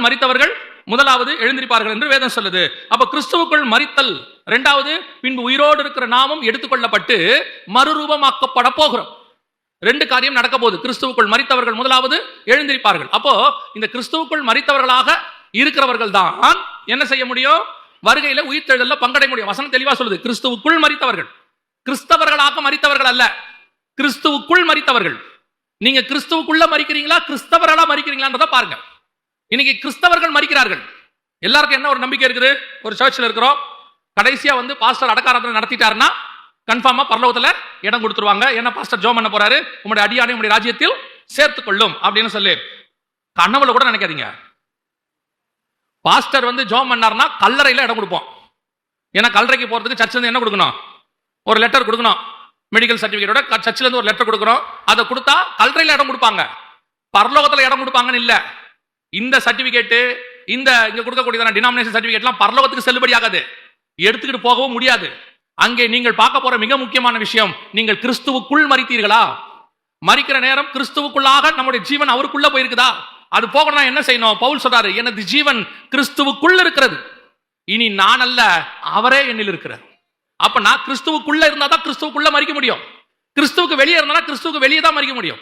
மரித்தவர்கள் முதலாவது எழுந்திருப்பார்கள் என்று வேதம் சொல்லுது. அப்ப கிறிஸ்துவுக்குள் மரித்தல் இரண்டாவது, பின்பு உயிரோடு இருக்கிற நாமும் எடுத்துக்கொள்ளப்பட்டு மறுரூபமாக்கப்பட போகிறோம். ரெண்டு காரியம் நடக்க போகுது. கிறிஸ்துவுக்குள் மரித்தவர்கள் முதலாவது எழுந்திருப்பார்கள். அப்போ இந்த கிறிஸ்துவுக்குள் மரித்தவர்களாக இருக்கிறவர்கள் தான் என்ன செய்ய முடியும்? வருகையில உயிர்த்தெழுதல்ல பங்கடைய முடியும். வசனம் தெளிவா சொல்லுது, கிறிஸ்துவுக்குள் மரித்தவர்கள். கிறிஸ்தவர்களாக மரித்தவர்கள் அல்ல, கிறிஸ்துவுக்குள் மரித்தவர்கள். நீங்க கிறிஸ்துவுக்குள்ள மரிக்கிறீங்களா, கிறிஸ்தவர்களா மரிக்கிறீங்களான்றத பாருங்க. இன்னைக்கு கிறிஸ்தவர்கள் மரிக்கிறார்கள். எல்லாருக்கும் என்ன ஒரு நம்பிக்கை இருக்குது? ஒரு சர்ச்சில் இருக்கிறோம், கடைசியா பாஸ்டர் அடக்காரத்தில் நடத்திட்டாருன்னா கன்ஃபார்மா பரலோகத்துல இடம் கொடுத்துருவாங்க. ஏன்னா பாஸ்டர் ஜோம் பண்ண போறாரு, உங்களுடைய அடியானை உங்களுடைய ராஜ்யத்தில் சேர்த்துக் கொள்ளும் அப்படின்னு சொல்லி. கனவுல கூட நினைக்காதீங்க. பாஸ்டர் ஜோம் பண்ணார்னா கல்லறையில இடம் கொடுப்போம். ஏன்னா கல்லறைக்கு போறதுக்கு சர்ச்சில் என்ன கொடுக்கணும்? ஒரு லெட்டர் கொடுக்கணும். மெடிக்கல் சர்டிபிகேட்டோட சர்ச்சில் இருந்து ஒரு லெட்டர் கொடுக்கணும். அதை கொடுத்தா கல்லறையில இடம் கொடுப்பாங்க, பரலோகத்துல இடம் கொடுப்பாங்கன்னு இல்ல. இந்த சர்டிபிகேட், இங்க கொடுக்கக்கூடிய டினாமினேஷன் சர்டிபிகேட்லாம் பரலோகத்துக்கு செல்லுபடி ஆகாது, எடுத்துக்கிட்டு போகவும் முடியாது. அங்கே நீங்கள் பார்க்க போற மிக முக்கியமான விஷயம், நீங்கள் கிறிஸ்துவுக்குள் மரித்தீர்களா? மரிக்கிற நேரம் கிறிஸ்துவுக்குள்ளாக நம்முடைய ஜீவன் அவருக்குள்ள போயிருக்குதா? அது போகணும்னா என்ன செய்யணும்? பவுல் சொல்றாரு, எனது ஜீவன் கிறிஸ்துவுக்குள் இருக்கிறது, இனி நான் அல்ல அவரே என்னில் இருக்கிறார். அப்ப நான் கிறிஸ்துவுக்குள்ள இருந்தா தான் கிறிஸ்துவுக்குள்ள மரிக்க முடியும். கிறிஸ்துவுக்கு வெளியே இருந்தா கிறிஸ்துவுக்கு வெளியே தான் மரிக்க முடியும்.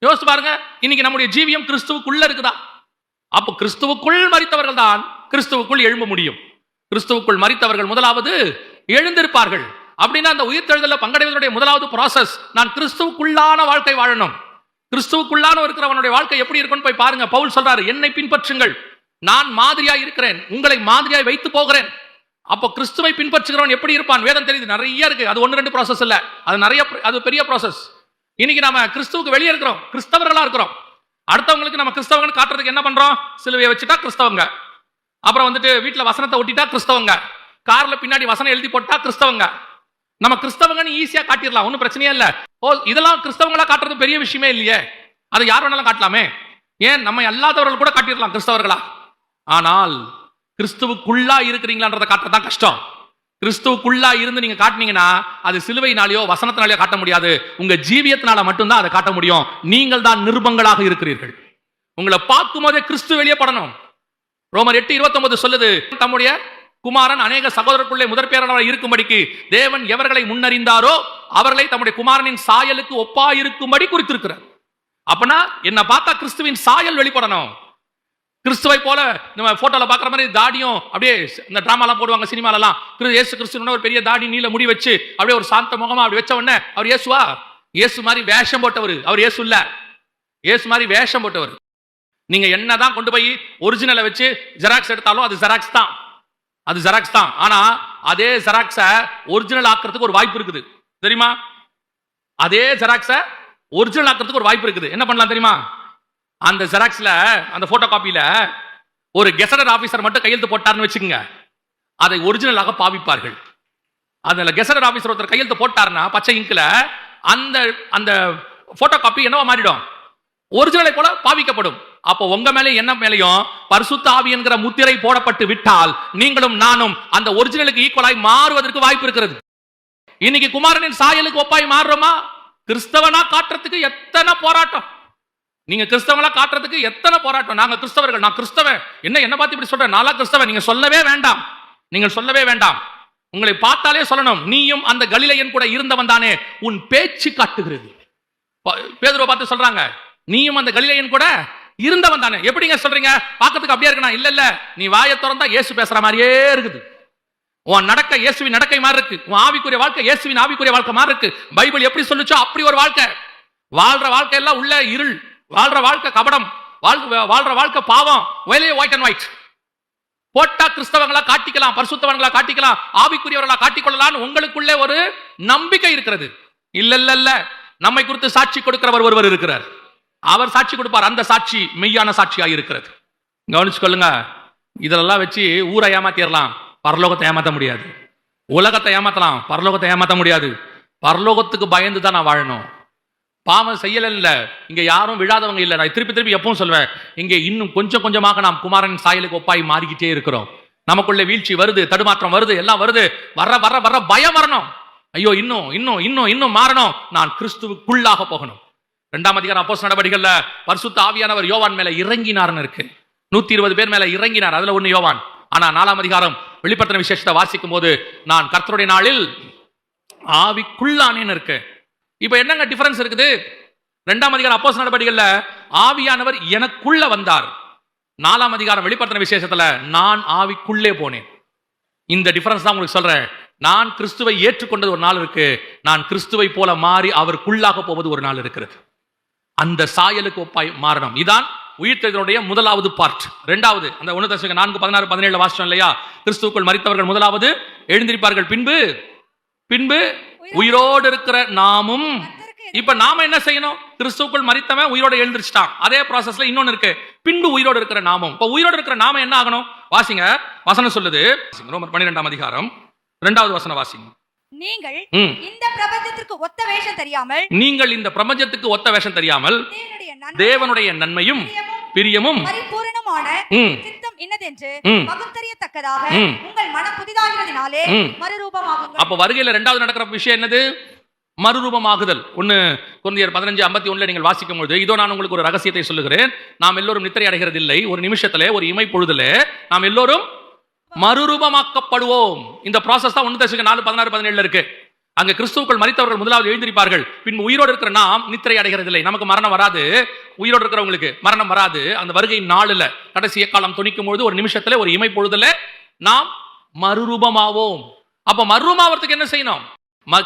யோசிச்சு பாருங்க, இன்னைக்கு நம்முடைய ஜீவியம் கிறிஸ்துவுக்குள்ள இருக்குதா? அப்போ கிறிஸ்துவுக்குள் மரித்தவர்கள் தான் கிறிஸ்துவுக்குள் எழும்ப முடியும். கிறிஸ்துவுக்குள் மரித்தவர்கள் முதலாவது எழுந்திருப்பார்கள். அப்படின்னா அந்த உயிர்த்தெழுதல்ல பங்கடைவதனுடைய முதலாவது ப்ராசஸ், நான் கிறிஸ்துவுக்குள்ளான வாழ்க்கை வாழணும். கிறிஸ்துவுக்குள்ளான இருக்கிறவனுடைய வாழ்க்கை எப்படி இருக்குன்னு போய் பாருங்க. பவுல் சொல்றாரு, என்னை பின்பற்றுங்கள், நான் மாதிரியா இருக்கிறேன், உங்களை மாதிரியாய் வைத்து போகிறேன். அப்போ கிறிஸ்துவை பின்பற்றுகிறவன் எப்படி இருப்பான்? வேதம் தெரியுது, நிறைய இருக்கு. அது 1 2 ப்ராசஸ் இல்ல, அது நிறைய, அது பெரிய ப்ராசஸ். இன்னைக்கு நாம கிறிஸ்துவுக்கு வெளியே இருக்கிறோம், கிறிஸ்தவர்களா இருக்கிறோம். அடுத்தவங்களுக்கு நம்ம கிறிஸ்தவங்க காட்டுறதுக்கு என்ன பண்றோம்? சிலுவையை வச்சுட்டா கிறிஸ்தவங்க, அப்புறம் வீட்டுல வசனத்தை ஒட்டிட்டா கிறிஸ்தவங்க, கார்ல பின்னாடி வசனம் எழுதி போட்டா கிறிஸ்தவங்க. நம்ம கிறிஸ்தவங்கன்னு ஈஸியா காட்டிடலாம், ஒன்றும் பிரச்சனையே இல்ல. ஓ, இதெல்லாம் கிறிஸ்தவங்களா காட்டுறது பெரிய விஷயமே இல்லையே, அதை யார் வேணாலும் காட்டலாமே. ஏன் நம்ம அல்லாதவர்கள் கூட காட்டிடலாம் கிறிஸ்தவர்களா. ஆனால் கிறிஸ்துவுக்குள்ளா இருக்கிறீங்களான்றதை காட்டுறதான் கஷ்டம். கிறிஸ்துவுக்குள்ளா இருந்து நீங்க காட்டினீங்கன்னா அது சிலுவையினாலேயோ வசனத்தினாலேயோ காட்ட முடியாது, உங்க ஜீவியத்தினால மட்டும்தான் அதை காட்ட முடியும். நீங்கள் தான் நிருபங்களாக இருக்கிறீர்கள். உங்களை பார்க்கும் போதே கிறிஸ்து வெளியே படணும். ரோமர் 8:29 சொல்லுது, தம்முடைய குமாரன் அநேக சகோதரருக்குள்ளே முதற் பேரானவராய் இருக்கும்படிக்கு தேவன் எவர்களை முன்னறிந்தாரோ அவர்களை தம்முடைய குமாரனின் சாயலுக்கு ஒப்பாயிருக்கும்படி குறித்திருக்கிறார். அப்பனா என்ன பார்த்தா கிறிஸ்துவின் சாயல் வெளிப்படணும். கிறிஸ்துவை போல நம்ம போட்டோல பாக்குற மாதிரி தாடியும் அப்படியே இந்த டிராமாலாம் போடுவாங்க சினிமாலாம், இயேசு கிறிஸ்துவ ஒரு பெரிய தாடி நீல முடி வச்சு அப்படியே ஒரு சாந்த முகமா அப்படி வச்ச உடனே அவர் இயேசுவா? இயேசு மாதிரி வேஷம் போட்டவர் அவர் இயேசு இல்ல. இயேசு மாதிரி வேஷம் போட்டவர். நீங்க என்னதான் கொண்டு போய் ஒரிஜினலை வச்சு ஜெராக்ஸ் எடுத்தாலும் அது ஜெராக்ஸ் தான், அது ஜெராக்ஸ் தான். ஆனா அதே ஜெராக்ஸ ஒரிஜினல் ஆக்குறதுக்கு ஒரு வாய்ப்பு இருக்குது தெரியுமா? அதே ஜெராக்ஸ ஒரிஜினல் ஆக்கிறதுக்கு ஒரு வாய்ப்பு இருக்குது. என்ன பண்ணலாம் தெரியுமா? அந்த ஜெராக்ஸ்ல, அந்த போட்டோ காப்பியில ஒரு கெசடட் ஆபீசர் மட்டும் கையெழுத்து போட்டார்னு வச்சுக்கோங்க, அதை ஒரிஜினலாக பாவிப்பார்கள். அதுல கெசடட் ஆபீசர் ஒருத்தர் கையெழுத்து போட்டார்னா பச்சை இங்க்ல அந்த அந்த போட்டோ காப்பி என்னவா மாறிடும்? ஒரிஜினலை போல பாவிக்கப்படும். அப்போ உங்க மேலே என்ன மேலையும் பரிசுத்த ஆவி என்கிற முத்திரை போடப்பட்டு விட்டால் நீங்களும் நானும் அந்த ஒரிஜினலுக்கு ஈக்குவலாய் மாறுவதற்கு வாய்ப்பு இருக்கிறது. இன்னைக்கு குமாரனின் சாயலுக்கு ஒப்பாய் மாறுறோமா? கிறிஸ்தவனா காட்டுறதுக்கு எத்தனை போராட்டம்! நீங்க கிறிஸ்தவங்களா காட்டுறதுக்கு எத்தனை போராட்டம்! நாங்க கிறிஸ்தவர்கள், நான் கிறிஸ்தவன், என்ன பார்த்து இப்படி சொல்றேன், நாளா கிறிஸ்தவன். நீங்க சொல்லவே வேண்டாம், நீங்கள் சொல்லவே வேண்டாம். உங்களை பார்த்தாலே சொல்லணும், நீயும் அந்த கலிலேயன் கூட இருந்தவன் தானே, உன் பேச்சு காட்டுகிறது. பேதுருவை பார்த்து சொல்றாங்க, நீயும் அந்த கலிலேயன் கூட இருந்தவன் தானே. எப்படிங்க சொல்றீங்க? பார்க்கிறதுக்கு அப்படியே இருக்கணும். இல்ல, நீ வாயை திறந்தா இயேசு பேசுற மாதிரியே இருக்குது. உன் நடக்க இயேசுவின் நடக்கை மாதிரி இருக்கு. உன் ஆவிக்குரிய வாழ்க்கை இயேசுவின் ஆவிக்குரிய வாழ்க்கை மாதிரி இருக்கு. பைபிள் எப்படி சொல்லுச்சோ அப்படி ஒரு வாழ்க்கை. வாழ்ற வாழ்க்கை எல்லாம் உள்ள இருள், வாழ்ற வாழ்க்கை கபடம், வாழ்ற வாழ்க்கை பாவம். ஒயிட் அண்ட் ஒயிட் போட்டா கிறிஸ்தவங்களா காட்டிக்கலாம், பரிசுத்தவங்களா காட்டிக்கலாம், ஆவிக்குரியவர்களா காட்டிக்கொள்ளலாம். உங்களுக்குள்ளே ஒரு நம்பிக்கை இருக்கிறது. இல்ல, நம்மை குறித்து சாட்சி கொடுக்கிறவர் ஒருவர் இருக்கிறார். அவர் சாட்சி கொடுப்பார். அந்த சாட்சி மெய்யான சாட்சியாக இருக்கிறது. கவனிச்சு கொள்ளுங்க. இதெல்லாம் வச்சு ஊரை ஏமாத்திடலாம், பரலோகத்தை ஏமாற்ற முடியாது. உலகத்தை ஏமாத்தலாம், பரலோகத்தை ஏமாற்ற முடியாது. பரலோகத்துக்கு பயந்து தான் நான் வாழணும். பாவம் செய்யல இல்ல, இங்க யாரும் விழாதவங்க இல்ல. நான் திருப்பி எப்பவும் சொல்வேன், இங்க இன்னும் கொஞ்சம் கொஞ்சமாக நாம் குமாரன் சாயலுக்கு ஒப்பாய் மாறிக்கிட்டே இருக்கிறோம். நமக்குள்ள வீழ்ச்சி வருது, தடுமாற்றம் வருது, எல்லாம் வருது. வர வர வர பயம் வரணும். ஐயோ, இன்னும் மாறணும், நான் கிறிஸ்துவுக்குள்ளாக போகணும். 2ஆம் அதிகாரம் அப்போஸ்தலர் நடவடிக்கைகள்ல பரிசுத்த ஆவியானவர் யோவான் மேல இறங்கினார்னு இருக்கு. 120 பேர் மேல இறங்கினார், அதுல ஒண்ணு யோவான். ஆனா 4ஆம் அதிகாரம் வெளிப்படுத்தின விசேஷத்தை வாசிக்கும் போது, நான் கர்த்தருடைய நாளில் ஆவிக்குள்ளானேன்னு இருக்கு. இப்ப என்னங்க டிஃபரன்ஸ் இருக்குது? 2ஆம் அதிகாரம் அப்போஸ்தலர் நடவடிக்கைகள்ல ஆவியானவர் எனக்குள்ள வந்தார். 4ஆம் அதிகாரம் வெளிப்படுத்தின விசேஷத்துல நான் ஆவிக்குள்ளே போனேன். இந்த டிஃபரன்ஸ் தான் உங்களுக்கு சொல்றேன். நான் கிறிஸ்துவை ஏற்றுக்கொண்டது ஒரு நாள் இருக்கு, நான் கிறிஸ்துவை போல மாறி அவருக்குள்ளாக போவது ஒரு நாள் இருக்கிறது. அந்த சாயலுக்கு ஒப்பாய் மாறணும். இதான் உயிர்த்தெழுதலுடைய முதலாவது பார்ட். 2வது அந்த 1 Thessalonians 4:16-17 வாசிச்சோம் இல்லையா? கிறிஸ்துவுக்குள் மரித்தவர்கள் முதலாவது எழுந்திருப்பார்கள், பின்பு உயிரோடு இருக்கிற நாமும். இப்ப நாம என்ன செய்யணும்? கிறிஸ்துவுக்குள் மரித்தவன் உயிரோட எழுந்திருச்சிட்டான். அதே ப்ராசஸ்ல இன்னொன்னு இருக்கு, பின்பு உயிரோடு இருக்கிற நாமும். இப்ப உயிரோடு இருக்கிற நாம என்ன ஆகணும்? வாசிங்க, வசனம் சொல்லுது. ரோமர் 12ஆம் அதிகாரம் 2வது வசனம் வாசிங்க. நீங்கள் இந்த பிரபஞ்சத்திற்கு ஒத்த வேஷம் தெரியாமல் தேவனுடைய நன்மையும் பிரியமும் பரிபூரணமான சித்தம் இன்னதென்று பகுத்தறியத்தக்கதாக உங்கள் மனம் புதிதாகிறதினாலே மறுரூபமாகுங்கள். அப்ப வருகையில 2வது நடக்கிற விஷயம் என்னது? மறுரூபமாகுதல். 1 கொரிந்தியர் 15:51 நீங்கள் வாசிக்கும் பொழுது, இதோ நான் உங்களுக்கு ஒரு ரகசியத்தை சொல்லுகிறேன், நாம் எல்லோரும் நித்திரை அடைகிறது இல்லை, ஒரு நிமிஷத்திலே, ஒரு இமை பொழுதிலே நாம் எல்லோரும் மறுரூபமாக்கப்படுவோம். இந்த ப்ராசஸ் தான் 1 Thessalonians 4:16-17 இருக்கு. அங்க கிறிஸ்துவுக்குள் மரித்தவர்கள் முதலாவது எழுந்திருப்பார்கள், பின் உயிரோடு இருக்கிற நாம் நித்திரை அடைகிறது இல்லை. நமக்கு மரணம் வராது, உயிரோடு இருக்கிறவங்களுக்கு மரணம் வராது. அந்த வருகை நாளில் கடைசி காலம் துணிக்கும் பொழுது ஒரு நிமிஷத்துல, ஒரு இமை பொழுதுல நாம் மறுரூபமாவோம். அப்ப மறுரூபமாவதுக்கு என்ன செய்யணும்?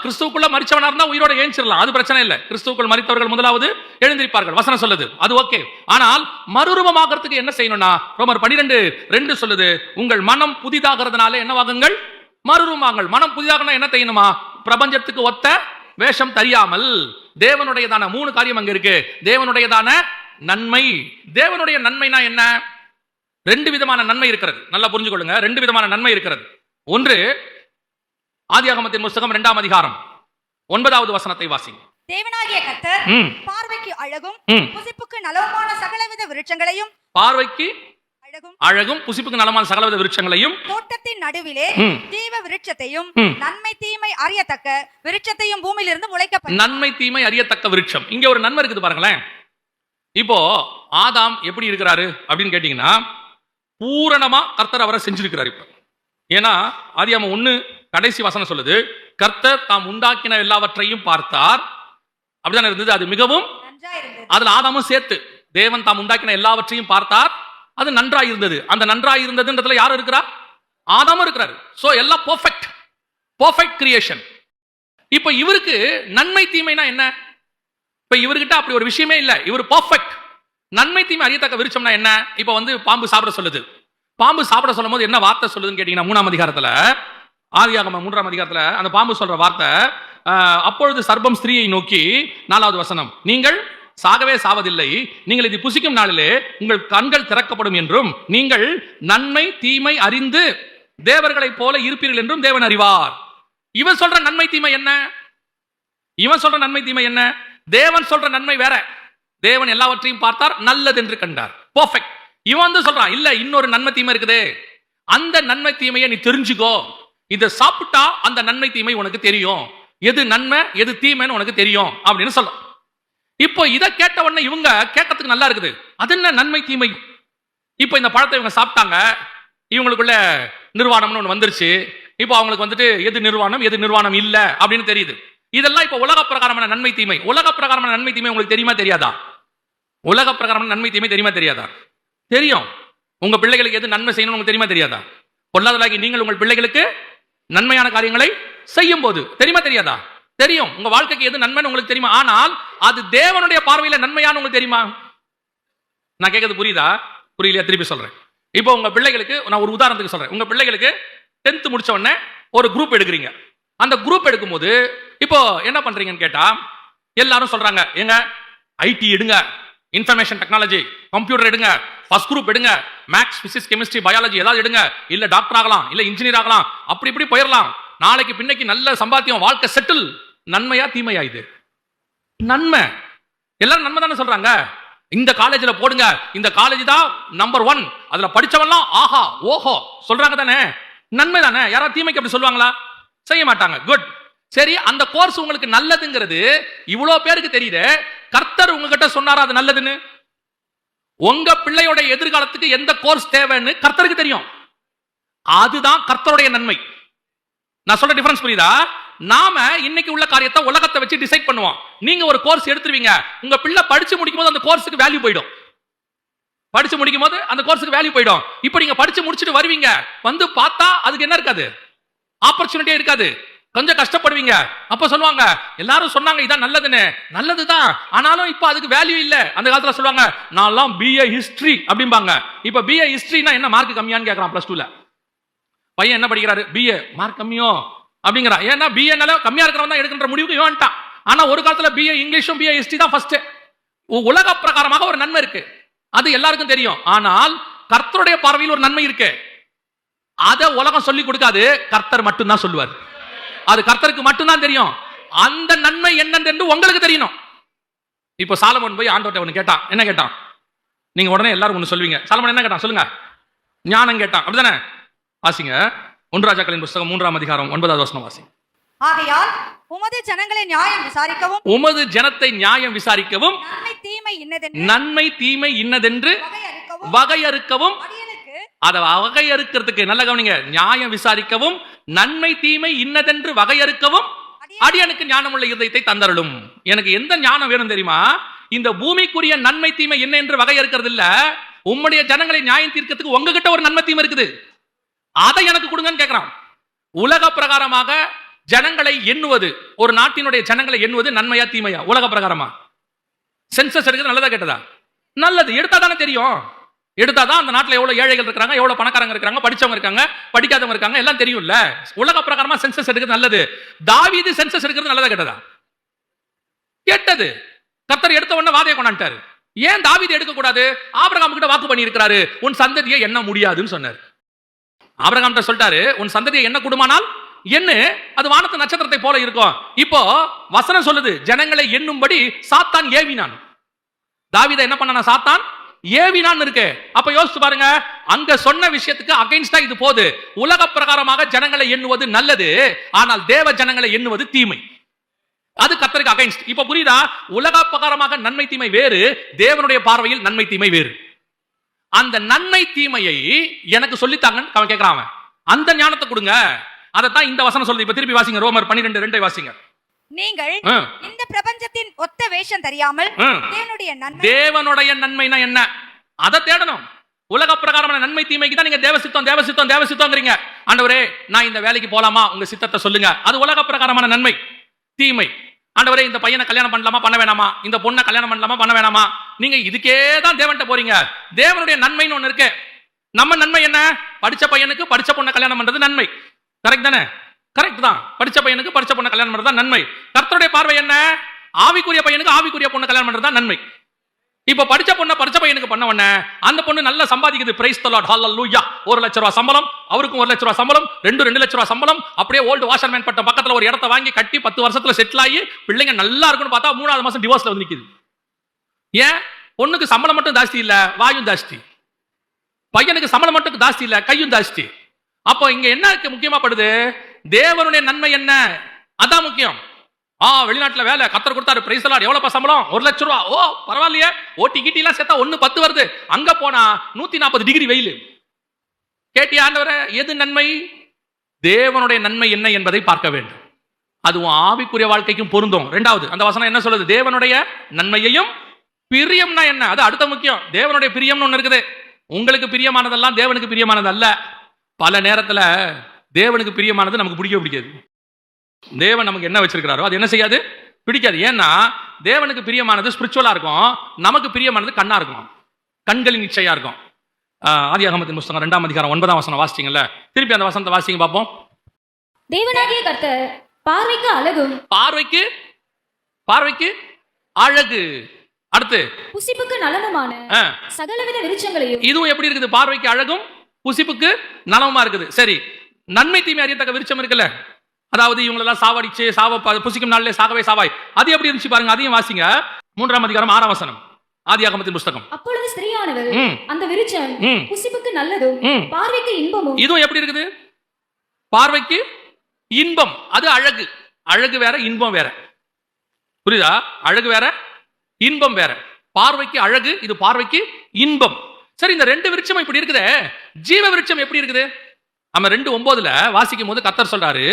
கிறிஸ்துவுக்குள்ள மரிச்சவனா இருந்தா உயிரோட எழுந்திரலாம், அது பிரச்சனை இல்லை. கிறிஸ்துவுக்குள் மரித்தவர்கள் முதலாவது எழுந்திருப்பார்கள், வசனம் சொல்லுது, அது ஓகே. ஆனால் மறுரூபமாகிறதுக்கு என்ன செய்யணும்னா, ரோமர் 12:2 சொல்லுது, உங்கள் மனம் புதிதாகிறதுனால என்னவாகுங்கள்? மறுரூபமாங்கள். மனம் புதிதாக என்ன செய்யணுமா? பிரபஞ்சத்துக்கு ஒத்த வேஷம் தெரியாமல் தேவனுடையதான 3 காரியம் அங்க இருக்கு. தேவனுடையதான நன்மை. தேவனுடைய நன்மைனா என்ன? 2 விதமான நன்மை இருக்கிறது. நல்லா புரிஞ்சுக்கொள்ளுங்க, 2 விதமான நன்மை இருக்கிறது. ஒன்று, ஆதியாகமத்தின் புத்தகம் 2ஆம் அதிகாரம் 9வது வசனத்தை வாசிங்க. தேவனாகிய கர்த்தர் பார்வைக்கு அழகும் புசிப்புக்கு நலமான சகலவித விருட்சங்களையும், பார்வைக்கு அழகும் புசிப்புக்கு நலமான சகலவித விருட்சங்களையும், தோட்டத்தின் நடுவிலே ஜீவ விருட்சத்தையும், நன்மை தீமை அறியத்தக்க விருட்சத்தையும் பூமியிலிருந்து முளைக்க. நன்மை தீமை அறியத்தக்க விருட்சம். இங்க ஒரு நன்மை இருக்குது பாருங்களேன். இப்போ ஆதாம் எப்படி இருக்கிறாரு அப்படின்னு கேட்டீங்கன்னா, பூரணமா கர்த்தர் அவரை செஞ்சிருக்கிறார். இப்ப ஏன்னா ஆதியாகமம் 1 கடைசி வசனம் சொல்லுது, கர்த்தர் தாம் உண்டாக்கின எல்லாவற்றையும் பார்த்தார். அப்படிதான் இருந்தது, அது மிகவும் அதுல ஆதாமும் சேர்த்து. தேவன் தாம் உண்டாக்கின எல்லாவற்றையும் பார்த்தார், அது நன்றாய் இருந்தது. அந்த நன்றாய் இருந்ததுன்றதுல யாரும் இருக்கிறா? ஆதாமும் இருக்கிறாரு. சோ எல்லாம் பெர்ஃபெக்ட் கிரியேஷன். இப்ப இவருக்கு நன்மை தீமைனா என்ன? இப்ப இவர்கிட்ட அப்படி ஒரு விஷயமே இல்ல, இவர் பெர்ஃபெக்ட். நன்மை தீமை அறியத்தக்க விருட்சம்னா என்ன? இப்ப பாம்பு சாப்பிட சொல்லுது. பாம்பு சாப்பிட சொல்லும் போது என்ன வார்த்தை சொல்லுதுன்னு கேட்டீங்கன்னா, 3ஆம் அதிகாரத்துல ஆதியாகமம் 3ஆம் அதிகாரத்துல அந்த பாம்பு சொல்ற வார்த்தை, அப்பொழுது சர்ப்பம் ஸ்திரீயை நோக்கி, 4வது வசனம், நீங்கள் சாகவே சாவதில்லை, நீங்கள் இது புசிக்கும் நாளிலே உங்கள் கண்கள் திறக்கப்படும் என்றும் நீங்கள் நன்மை தீமை அறிந்து தேவர்களைப் போல இருப்பீர்கள் என்றும் தேவன் அறிவார். இவன் சொல்ற நன்மை தீமை என்ன? இவன் சொல்ற நன்மை தீமை என்ன? தேவன் சொல்ற நன்மை வேற. தேவன் எல்லாவற்றையும் பார்த்தார், நல்லது என்று கண்டார், பெர்ஃபெக்ட். இவன் வந்து சொல்றான், இல்ல இன்னொரு நன்மை தீமை இருக்குது, அந்த நன்மை தீமையை நீ தெரிஞ்சுக்கோ, இதை சாப்பிட்டா அந்த நன்மை தீமை உனக்கு தெரியும், எது நன்மை எது தீமைன்னு உனக்கு தெரியும் அப்படின்னு சொல்ல. இப்போ இதை கேட்ட உடனே இவங்க கேட்கறதுக்கு நல்லா இருக்குது, அது என்ன நன்மை தீமை? இப்போ இந்த பழத்தை இவங்க சாப்பிட்டாங்க, இவங்களுக்குள்ள நிர்வாணம்னு ஒன்று வந்துருச்சு. இப்போ அவங்களுக்கு வந்துட்டு எது நிர்வாணம் எது நிர்வாணம் இல்ல அப்படின்னு தெரியுது. இதெல்லாம் இப்போ உலக பிரகாரமான நன்மை தீமை. உலக பிரகாரமான நன்மை தீமை உங்களுக்கு தெரியுமா தெரியாதா? உலக பிரகாரமான நன்மை தீமை தெரியுமா தெரியாதா? தெரியும். உங்க பிள்ளைகளுக்கு எது நன்மை செய்யணும் உங்களுக்கு தெரியுமா தெரியாதா? பொல்லாதலாகி நீங்கள் உங்கள் பிள்ளைகளுக்கு நன்மையான காரியங்களை செய்யும் போது தெரியுமா தெரியாதா? தெரியும். உங்க வாழ்க்கைக்கு எது நன்மைன்னு உங்களுக்கு தெரியுமா? ஆனால் அது தேவனுடைய பார்வையில நன்மையான உங்களுக்கு தெரியுமா? நான் கேட்கறது புரியுதா? புரியலையா? திருப்பி சொல்றேன். இப்போ உங்க பிள்ளைகளுக்கு நான் ஒரு உதாரணத்துக்கு சொல்றேன். உங்க பிள்ளைகளுக்கு 10th முடிச்ச உடனே ஒரு குரூப் எடுக்கிறீங்க. அந்த குரூப் எடுக்கும்போது இப்போ என்ன பண்றீங்கன்னு கேட்டா, எல்லாரும் சொல்றாங்க, எங்க ஐடி எடுங்க, இன்ஃபர்மேஷன் டெக்னாலஜி, கம்ப்யூட்டர் எடுங்க, ஃபர்ஸ்ட் குரூப் எடுங்க, மேக்ஸ் பிசிக்ஸ் கெமிஸ்ட்ரி பயாலஜி ஏதாவது எடுங்க, இல்ல டாக்டர் ஆகலாம், இல்ல இன்ஜினியர் ஆகலாம், அப்படி இப்படி போயிடலாம், நாளைக்கு பின்னைக்கு நல்ல சம்பாத்தியம், வாழ்க்கை செட்டில். நன்மையா தீமையா? இது நன்மை. எல்லாரும் நன்மை தானே சொல்றாங்க. இந்த காலேஜ்ல போடுங்க, இந்த காலேஜ் தான் நம்பர் 1, அதுல படிச்சவெல்லாம் ஆஹா ஓஹோ சொல்றாங்க தானே, நன்மை தானே. யாராவது தீமைக்கு அப்படி சொல்லுவாங்களா? செய்ய மாட்டாங்க. குட். சரி, அந்த கோர்ஸ் உங்களுக்கு நல்லதுங்கிறது இவ்வளவு பேருக்கு தெரியுது, கர்த்தர் உங்ககிட்ட சொன்னாரா அது நல்லதுன்னு? உங்க பிள்ளையோட எதிர்காலத்துக்கு எந்த கோர்ஸ் தேவைன்னு கர்த்தருக்கு தெரியும். அதுதான் கர்த்தருடைய நன்மை. நான் சொல்ற டிஃபரன்ஸ் புரியுதா? நாம இன்னைக்கு உள்ள காரியத்தை உலகத்தை வச்சு டிசைட் பண்ணுவோம். நீங்க ஒரு கோர்ஸ் எடுத்துருவீங்க, உங்க பிள்ளை படிச்சு முடிக்கும் போது அந்த கோர்ஸுக்கு வேல்யூ போயிடும். படிச்சு முடிக்கும் போது அந்த கோர்ஸுக்கு வேல்யூ போயிடும். இப்போ நீங்க படிச்சு முடிச்சுட்டு வருவீங்க, வந்து பார்த்தா அதுக்கு என்ன இருக்காது, ஆப்பர்ச்சுனிட்டியே இருக்காது, கொஞ்சம் கஷ்டப்படுவீங்க. அப்ப சொல்லுவாங்க, எல்லாரும் சொன்னாங்க இதான் நல்லதுன்னு. நல்லதுதான், ஆனாலும் இப்ப அதுக்கு வேல்யூ இல்ல. அந்த காலத்துல சொல்லுவாங்க, நான்லாம் BA ஹிஸ்டரி அப்படிம்பாங்க. இப்ப BA ஹிஸ்டரினா என்ன, மார்க் கம்மியான்னு கேட்கறான். +2ல பையன் என்ன படிக்கிறாரு, BA மார்க் கம்மியோ அப்படிங்கிறான். ஏன்னா BA கம்மியா இருக்கிறவன் தான் எடுக்கின்ற முடிவுக்கு இவன்ட்டான். ஆனா ஒரு காலத்துல BA இங்கிலீஷும் BA ஹிஸ்டரி தான் ஃபர்ஸ்ட். உலக பிரகாரமாக ஒரு நன்மை இருக்கு, அது எல்லாருக்கும் தெரியும். ஆனால் கர்த்தருடைய பார்வையில் ஒரு நன்மை இருக்கு, அதை உலகம் சொல்லி கொடுக்காது, கர்த்தர் மட்டும்தான் சொல்லுவார். அது கர்த்தருக்கு மட்டும்தான் தெரியும். அந்த நன்மை என்னன்னு உங்களுக்கு தெரியணும். இப்போ சாலமோன் போய் ஆண்டவர்ட்ட ஒன்று கேட்டான். என்ன கேட்டான்? நீங்க உடனே எல்லாரும் ஒன்று சொல்வீங்க. சாலமோன் என்ன கேட்டான் சொல்லுங்க? ஞானம் கேட்டான், அப்படிதானே? வாசிங்க 1 ராஜாக்களின் புத்தகம் 3ஆம் அதிகாரம் 9வது வசனம் வாசிங்க. ஆகையால் உமது ஜனங்களை நியாயம் விசாரிக்கவும், உமது ஜனத்தை நியாயம் விசாரிக்கவும், நன்மை தீமை இன்னதென்று வகையறுக்கவும், அதை வகையறுக்கிறதுக்கு நல்ல கவனிங்க, நியாயம் விசாரிக்கவும், நன்மை தீமை இன்னதென்று வகையறுக்கவும் அடியனுக்கு ஞானம் உள்ள இதயத்தை தந்தருளும். எனக்கு எந்த ஞானம் வேணும் தெரியுமா? இந்த பூமிக்குரிய நன்மை தீமை என்ன என்று வகையறுக்கிறது இல்ல, உம்முடைய ஜனங்களை நியாயம் தீர்க்கிறதுக்கு உங்ககிட்ட ஒரு நன்மை தீமை இருக்குது, அதை எனக்கு கொடுங்கன்னு கேட்கிறான். உலக பிரகாரமாக ஜனங்களை எண்ணுவது, ஒரு நாட்டினுடைய ஜனங்களை எண்ணுவது நன்மையா தீமையா? உலக பிரகாரமா சென்சஸ் எடுக்கிறது நல்லதா கேட்டதா? நல்லது. எடுத்தா தானே தெரியும். எடுத்தாதான் அந்த நாட்டில் எவ்வளவு ஏழைகள் இருக்காங்க, எவ்வளவு பணக்காரங்க இருக்காங்க, படிச்சவங்க இருக்காங்க, படிக்காதவங்க இருக்காங்க, எல்லாம் தெரியும்ல. உலக பிரகாரமா சென்சஸ் எடுக்கிறது நல்லது. தாவீது சென்சஸ் எடுக்கிறது நல்லதா கேட்டதா? கேட்டது. கர்த்தர் எடுத்த உடனே வாதையை கொண்டாண்டாரு. ஏன் தாவீது எடுக்க கூடாது? ஆபிரகாம் கிட்ட வாக்கு பண்ணி இருக்கிறாரு, உன் சந்ததியை எண்ண முடியாதுன்னு சொன்னார். ஆபிரகாம் கிட்ட சொல்லிட்டாரு, உன் சந்ததியை என்ன கூடுமானால் என்ன, அது வானத்து நட்சத்திரத்தை போல இருக்கும். இப்போ வசனம் சொல்லுது, ஜனங்களை எண்ணும்படி சாத்தான் ஏவினான். தாவீதை என்ன பண்ணானா? சாத்தான் ஏவினான் இருக்கு. அப்ப யோசிச்சு பாருங்க, அங்க சொன்ன விஷயத்துக்கு அகைன்ஸ்டா இது போகுது. உலக பிரகாரமாக ஜனங்களை எண்ணுவது நல்லது, ஆனால் தேவ ஜனங்களை எண்ணுவது தீமை. அது கர்த்தருக்கு அகைன்ஸ்ட். இப்ப புரியுதா? உலக பிரகாரமாக நன்மை தீமை வேறு, தேவனுடைய பார்வையில் நன்மை தீமை வேறு. அந்த நன்மை தீமையை எனக்கு சொல்லித்தாங்கன்னு அவன் கேட்கிறான். அந்த ஞானத்தை கொடுங்க. அதைத்தான் இந்த வசனம் சொல்லுது. இப்ப திருப்பி வாசிங்க, ரோமர் 12:2 வாசிங்க. நீங்கள் இந்த பிரபஞ்சத்தின் ஒத்த வேஷம் தெரியாமல் தேவனுடைய நன்மைனா என்ன அதை தேடணும். உலக பிரகாரமான நன்மை தீமைக்கு தான் நீங்க தேவசித்தம் தேவசித்தம் தேவசித்தம்ங்கறீங்க. ஆண்டவரே நான் இந்த வேலைக்கு போலாமா, உங்க சித்தத்தை சொல்லுங்க. அது உலக பிரகாரமான நன்மை. தீமை, ஆண்டவரே இந்த பையனை கல்யாணம் பண்ணலாமா பண்ண வேணாமா, இந்த பொண்ணை கல்யாணம் பண்ணலாமா பண்ண வேணாமா, நீங்க இதுக்கே தான் தேவன்ட்ட போறீங்க. தேவனுடைய நன்மைன்னு ஒண்ணு இருக்கு. நம்ம நன்மை என்ன? படிச்ச பையனுக்கு படிச்ச பொண்ணை கல்யாணம் பண்றது நன்மை. கரெக்ட் தானே? கரெக்ட் தான். படிச்ச பையனுக்கு படிச்ச பொண்ணை கல்யாணம் பண்றது தான் நன்மை. கர்த்தருடைய பார்வை என்ன? ஆவிக்குரிய பையனுக்கு ஆவிக்குரிய பொண்ணை கல்யாணம் பண்றது தான் நன்மை. இப்ப படிச்ச பொண்ணை படிச்ச பையனுக்கு பண்ண உடனே அந்த பொண்ணு நல்லா சம்பாதிக்குது, பிரைஸ் தி லார்ட், ஹல்லேலூயா. 1 லட்சம் ரூபாய் சம்பளம், அவருக்கும் 1 லட்சம் ரூபாய் சம்பளம், 2 லட்சம் ரூபாய் சம்பளம். அப்படியே ஓல்டு வாஷர்மேன் பட்ட பக்கத்துல ஒரு இடத்த வாங்கி கட்டி 10 வருஷத்துல செட்டில் ஆகி பிள்ளைங்க நல்லா இருக்குன்னு பார்த்தா 3வது மாசம் டிவோர்ஸ்ல வந்து நிக்குது. ஏன்? பொண்ணுக்கு சம்பளம் மட்டும் ஜாஸ்தி இல்ல, வாயும் ஜாஸ்தி. பையனுக்கு சம்பளம் மட்டும் ஜாஸ்தி இல்ல, கையும் ஜாஸ்தி. அப்போ இங்க என்ன முக்கியமா படுது? தேவனுடைய நன்மை என்ன? அதான் முக்கியம். வெளிநாட்டுல வேலை கத்தர் கொடுத்தாரு, பிரைஸ் தி லார்ட், எவ்வளவு சம்பளம்? 1 லட்சம் ரூபாய். ஓ பரவாயில்லையே, ஓட்டி கீட்டி எல்லாம் சேர்த்தா 1.10 வருது. அங்க போனா 140 டிகிரி வெயில். கேட்டியா ஆண்டவரே, எது நன்மை? தேவனுடைய நன்மை என்ன என்பதை பார்க்க வேண்டும். அதுவும் ஆவிக்குரிய வாழ்க்கைக்கும் பொருந்தும். 2வது அந்த வசனம் என்ன சொல்லுது? தேவனுடைய நன்மையையும், பிரியம்னா என்ன? அது அடுத்த முக்கியம். தேவனுடைய பிரியம்னு ஒண்ணு இருக்குது. உங்களுக்கு பிரியமானதெல்லாம் தேவனுக்கு பிரியமானது அல்ல. பல நேரத்துல தேவனுக்கு பிரியமானது நமக்கு பிடிக்காது. தேவன் நமக்கு என்ன வச்சிருக்கிறாரோ அது என்ன செய்யாது? பிடிக்காது. ஏன்னா தேவனுக்கு பிரியமானது ஸ்பிரிச்சுவலா இருக்கும், நமக்கு பிரியமானது கண்ணா இருக்கும், கண்களின் இச்சையா இருக்கும். ஆதியாகமத்தின் புத்தகம் 2ஆம் அதிகாரம் 9ஆம் வசனம் வாசிச்சீங்கல்ல, திருப்பி அந்த வசனத்தை வாசிங்க பாப்போம். தேவனாகிய கர்த்தர் பார்வைக்கு அழகும், பார்வைக்கு அழகு. அடுத்து புசிப்புக்கு நலமுமான சகலவித விருட்சங்களையும். இதுவும் எப்படி இருக்குது? பார்வைக்கு அழகும் புசிப்புக்கு நலமுமா இருக்குது. சரி, நன்மை தீமை அறியத்தக்க விருட்சம் இருக்குல்ல, அதாவது இவங்களெல்லாம் சாவடிச்சு புசிக்கும் நாளிலே சாகவே சாவாய், அது எப்படி இருந்துச்சு பாருங்க. அதையும் வாசிங்க. 3ஆம் அதிகாரம் 6ஆம் வசனம், ஆதியாகமத்தின் புத்தகம். அப்பொழுது ஸ்திரீயானவள் அந்த விருட்சம் புசிப்புக்கு நல்லதும் பார்வைக்கு இன்பமும். இதுவும் எப்படி இருக்குது? பார்வைக்கு இன்பம். அது அழகு. அழகு வேற, இன்பம் வேற. புரியுதா? அழகு வேற, இன்பம் வேற. பார்வைக்கு அழகு, இது பார்வைக்கு இன்பம். சரி, இந்த 2 விருட்சம் இப்படி இருக்குது. ஜீவ விருட்சம் எப்படி இருக்குது? நம்ம 2:9 வாசிக்கும் போது கர்த்தர் சொல்றாரு,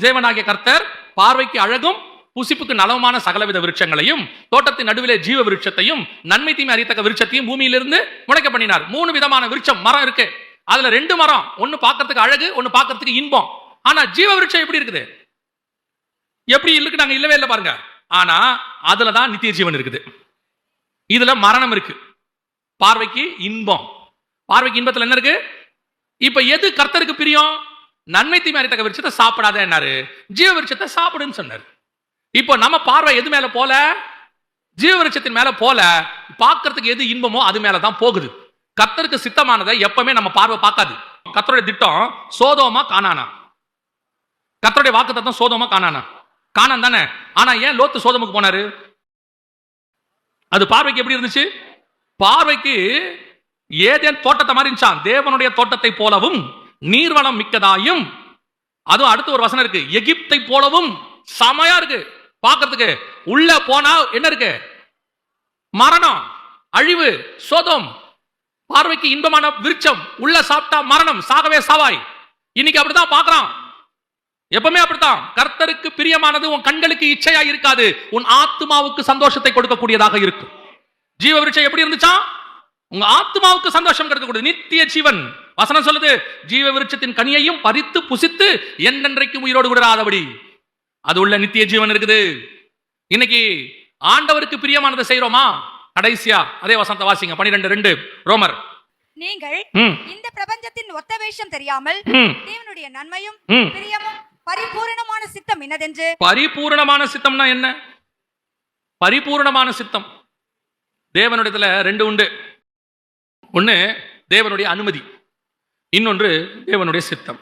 தேவனாகிய கர்த்தர் பார்வைக்கு அழகும் புசிப்புக்கு நலமான சகலவித விருட்சங்களையும் தோட்டத்தின் நடுவிலே ஜீவ விருட்சத்தையும் நன்மை தீமை அறியத்தக்க விருட்சத்தையும் பூமியிலிருந்து முளைக்க பண்ணினார். 3 விதமான விருட்சம் மரம் இருக்கு. அதுல 2 மரம், ஒன்னு பார்க்கறதுக்கு அழகு, ஒன்னு பார்க்கறதுக்கு இன்பம். ஆனா ஜீவ விருட்சம் எப்படி இருக்குது? எப்படி இருக்கு? நாங்க இல்லவே இல்லை பாருங்க. ஆனா அதுலதான் நித்திய ஜீவன் இருக்குது. இதுல மரணம் இருக்கு. பார்வைக்கு இன்பம். பார்வைக்கு இன்பத்துல என்ன இருக்கு? இப்ப எது கர்த்தருக்கு பிரியம்? நன்மை தீமை அறியத்தக்க விருட்சத்தை சாப்பிடாத என்னாரு, ஜீவ விருட்சத்தை சாப்பிடுன்னு சொன்னார். இப்போ நம்ம பார்வை எது மேல போல? ஜீவ விருட்சத்தின் மேல போல. பார்க்கறதுக்கு எது இன்பமோ அது மேலதான் போகுது. கர்த்தருக்கு சித்தமானதை எப்பவுமே நம்ம பார்வை பார்க்காது. கர்த்தருடைய திட்டம் சோதோமா கானானா? கர்த்தருடைய வாக்குத்தத்தம் சோதோமா கானானா? கானான் தானே. ஆனா ஏன் லோத்து சோதோமுக்கு போனாரு? அது பார்வைக்கு எப்படி இருந்துச்சு? பார்வைக்கு ஏதேன் தோட்டத்தை மாதிரி இருந்துச்சான். தேவனுடைய தோட்டத்தை போலவும் நீர்வளம் மிக்கதாயும், அதுவும் அடுத்து ஒரு வசனம் இருக்கு, எகிப்தை போலவும் செமையா இருக்கு பார்க்கிறதுக்கு. உள்ள போனா என்ன இருக்கு? மரணம், அழிவு, சோதோம். பார்வைக்கு இன்பமான விருட்சம், உள்ள சாப்பிட்டா மரணம், சாகவே சாவாய். இன்னைக்கு அப்படித்தான் பார்க்கறான். எப்பவுமே அப்படித்தான். கர்த்தருக்கு பிரியமானது உன் கண்களுக்கு இச்சையா இருக்காது, உன் ஆத்மாவுக்கு சந்தோஷத்தை கொடுக்கக்கூடியதாக இருக்கும். ஜீவ விருட்சம் எப்படி இருந்துச்சா? உங்க ஆத்மாவுக்கு சந்தோஷம் கிடைக்கக்கூடியது, நித்திய ஜீவன். வசனம் சொல்லுது, ஜீவ விருட்சத்தின் கனியையும் பறித்து புசித்து என்றென்றைக்கும் உயிரோடு விடாதபடி அது உள்ள நித்திய ஜீவன் இருக்குது. இன்னைக்கு ஆண்டவருக்கு பிரியமானதை செய்யறோமா? கடைசியா அதே வசனத்தை வாசிங்க, 12:2 ரோமர். நீங்கள் இந்த பிரபஞ்சத்தின் ஒத்த வேஷம் தெரியாமல் தேவனுடைய நன்மையும் பிரியமும் பரிபூரணமான சித்தம் என்னதென்று. பரிபூரணமான சித்தம்னா என்ன? பரிபூரணமான சித்தம் தேவனுடையதுல 2 உண்டு. ஒன்னு தேவனுடைய அனுமதி, இன்னொன்று தேவனுடைய சித்தம்.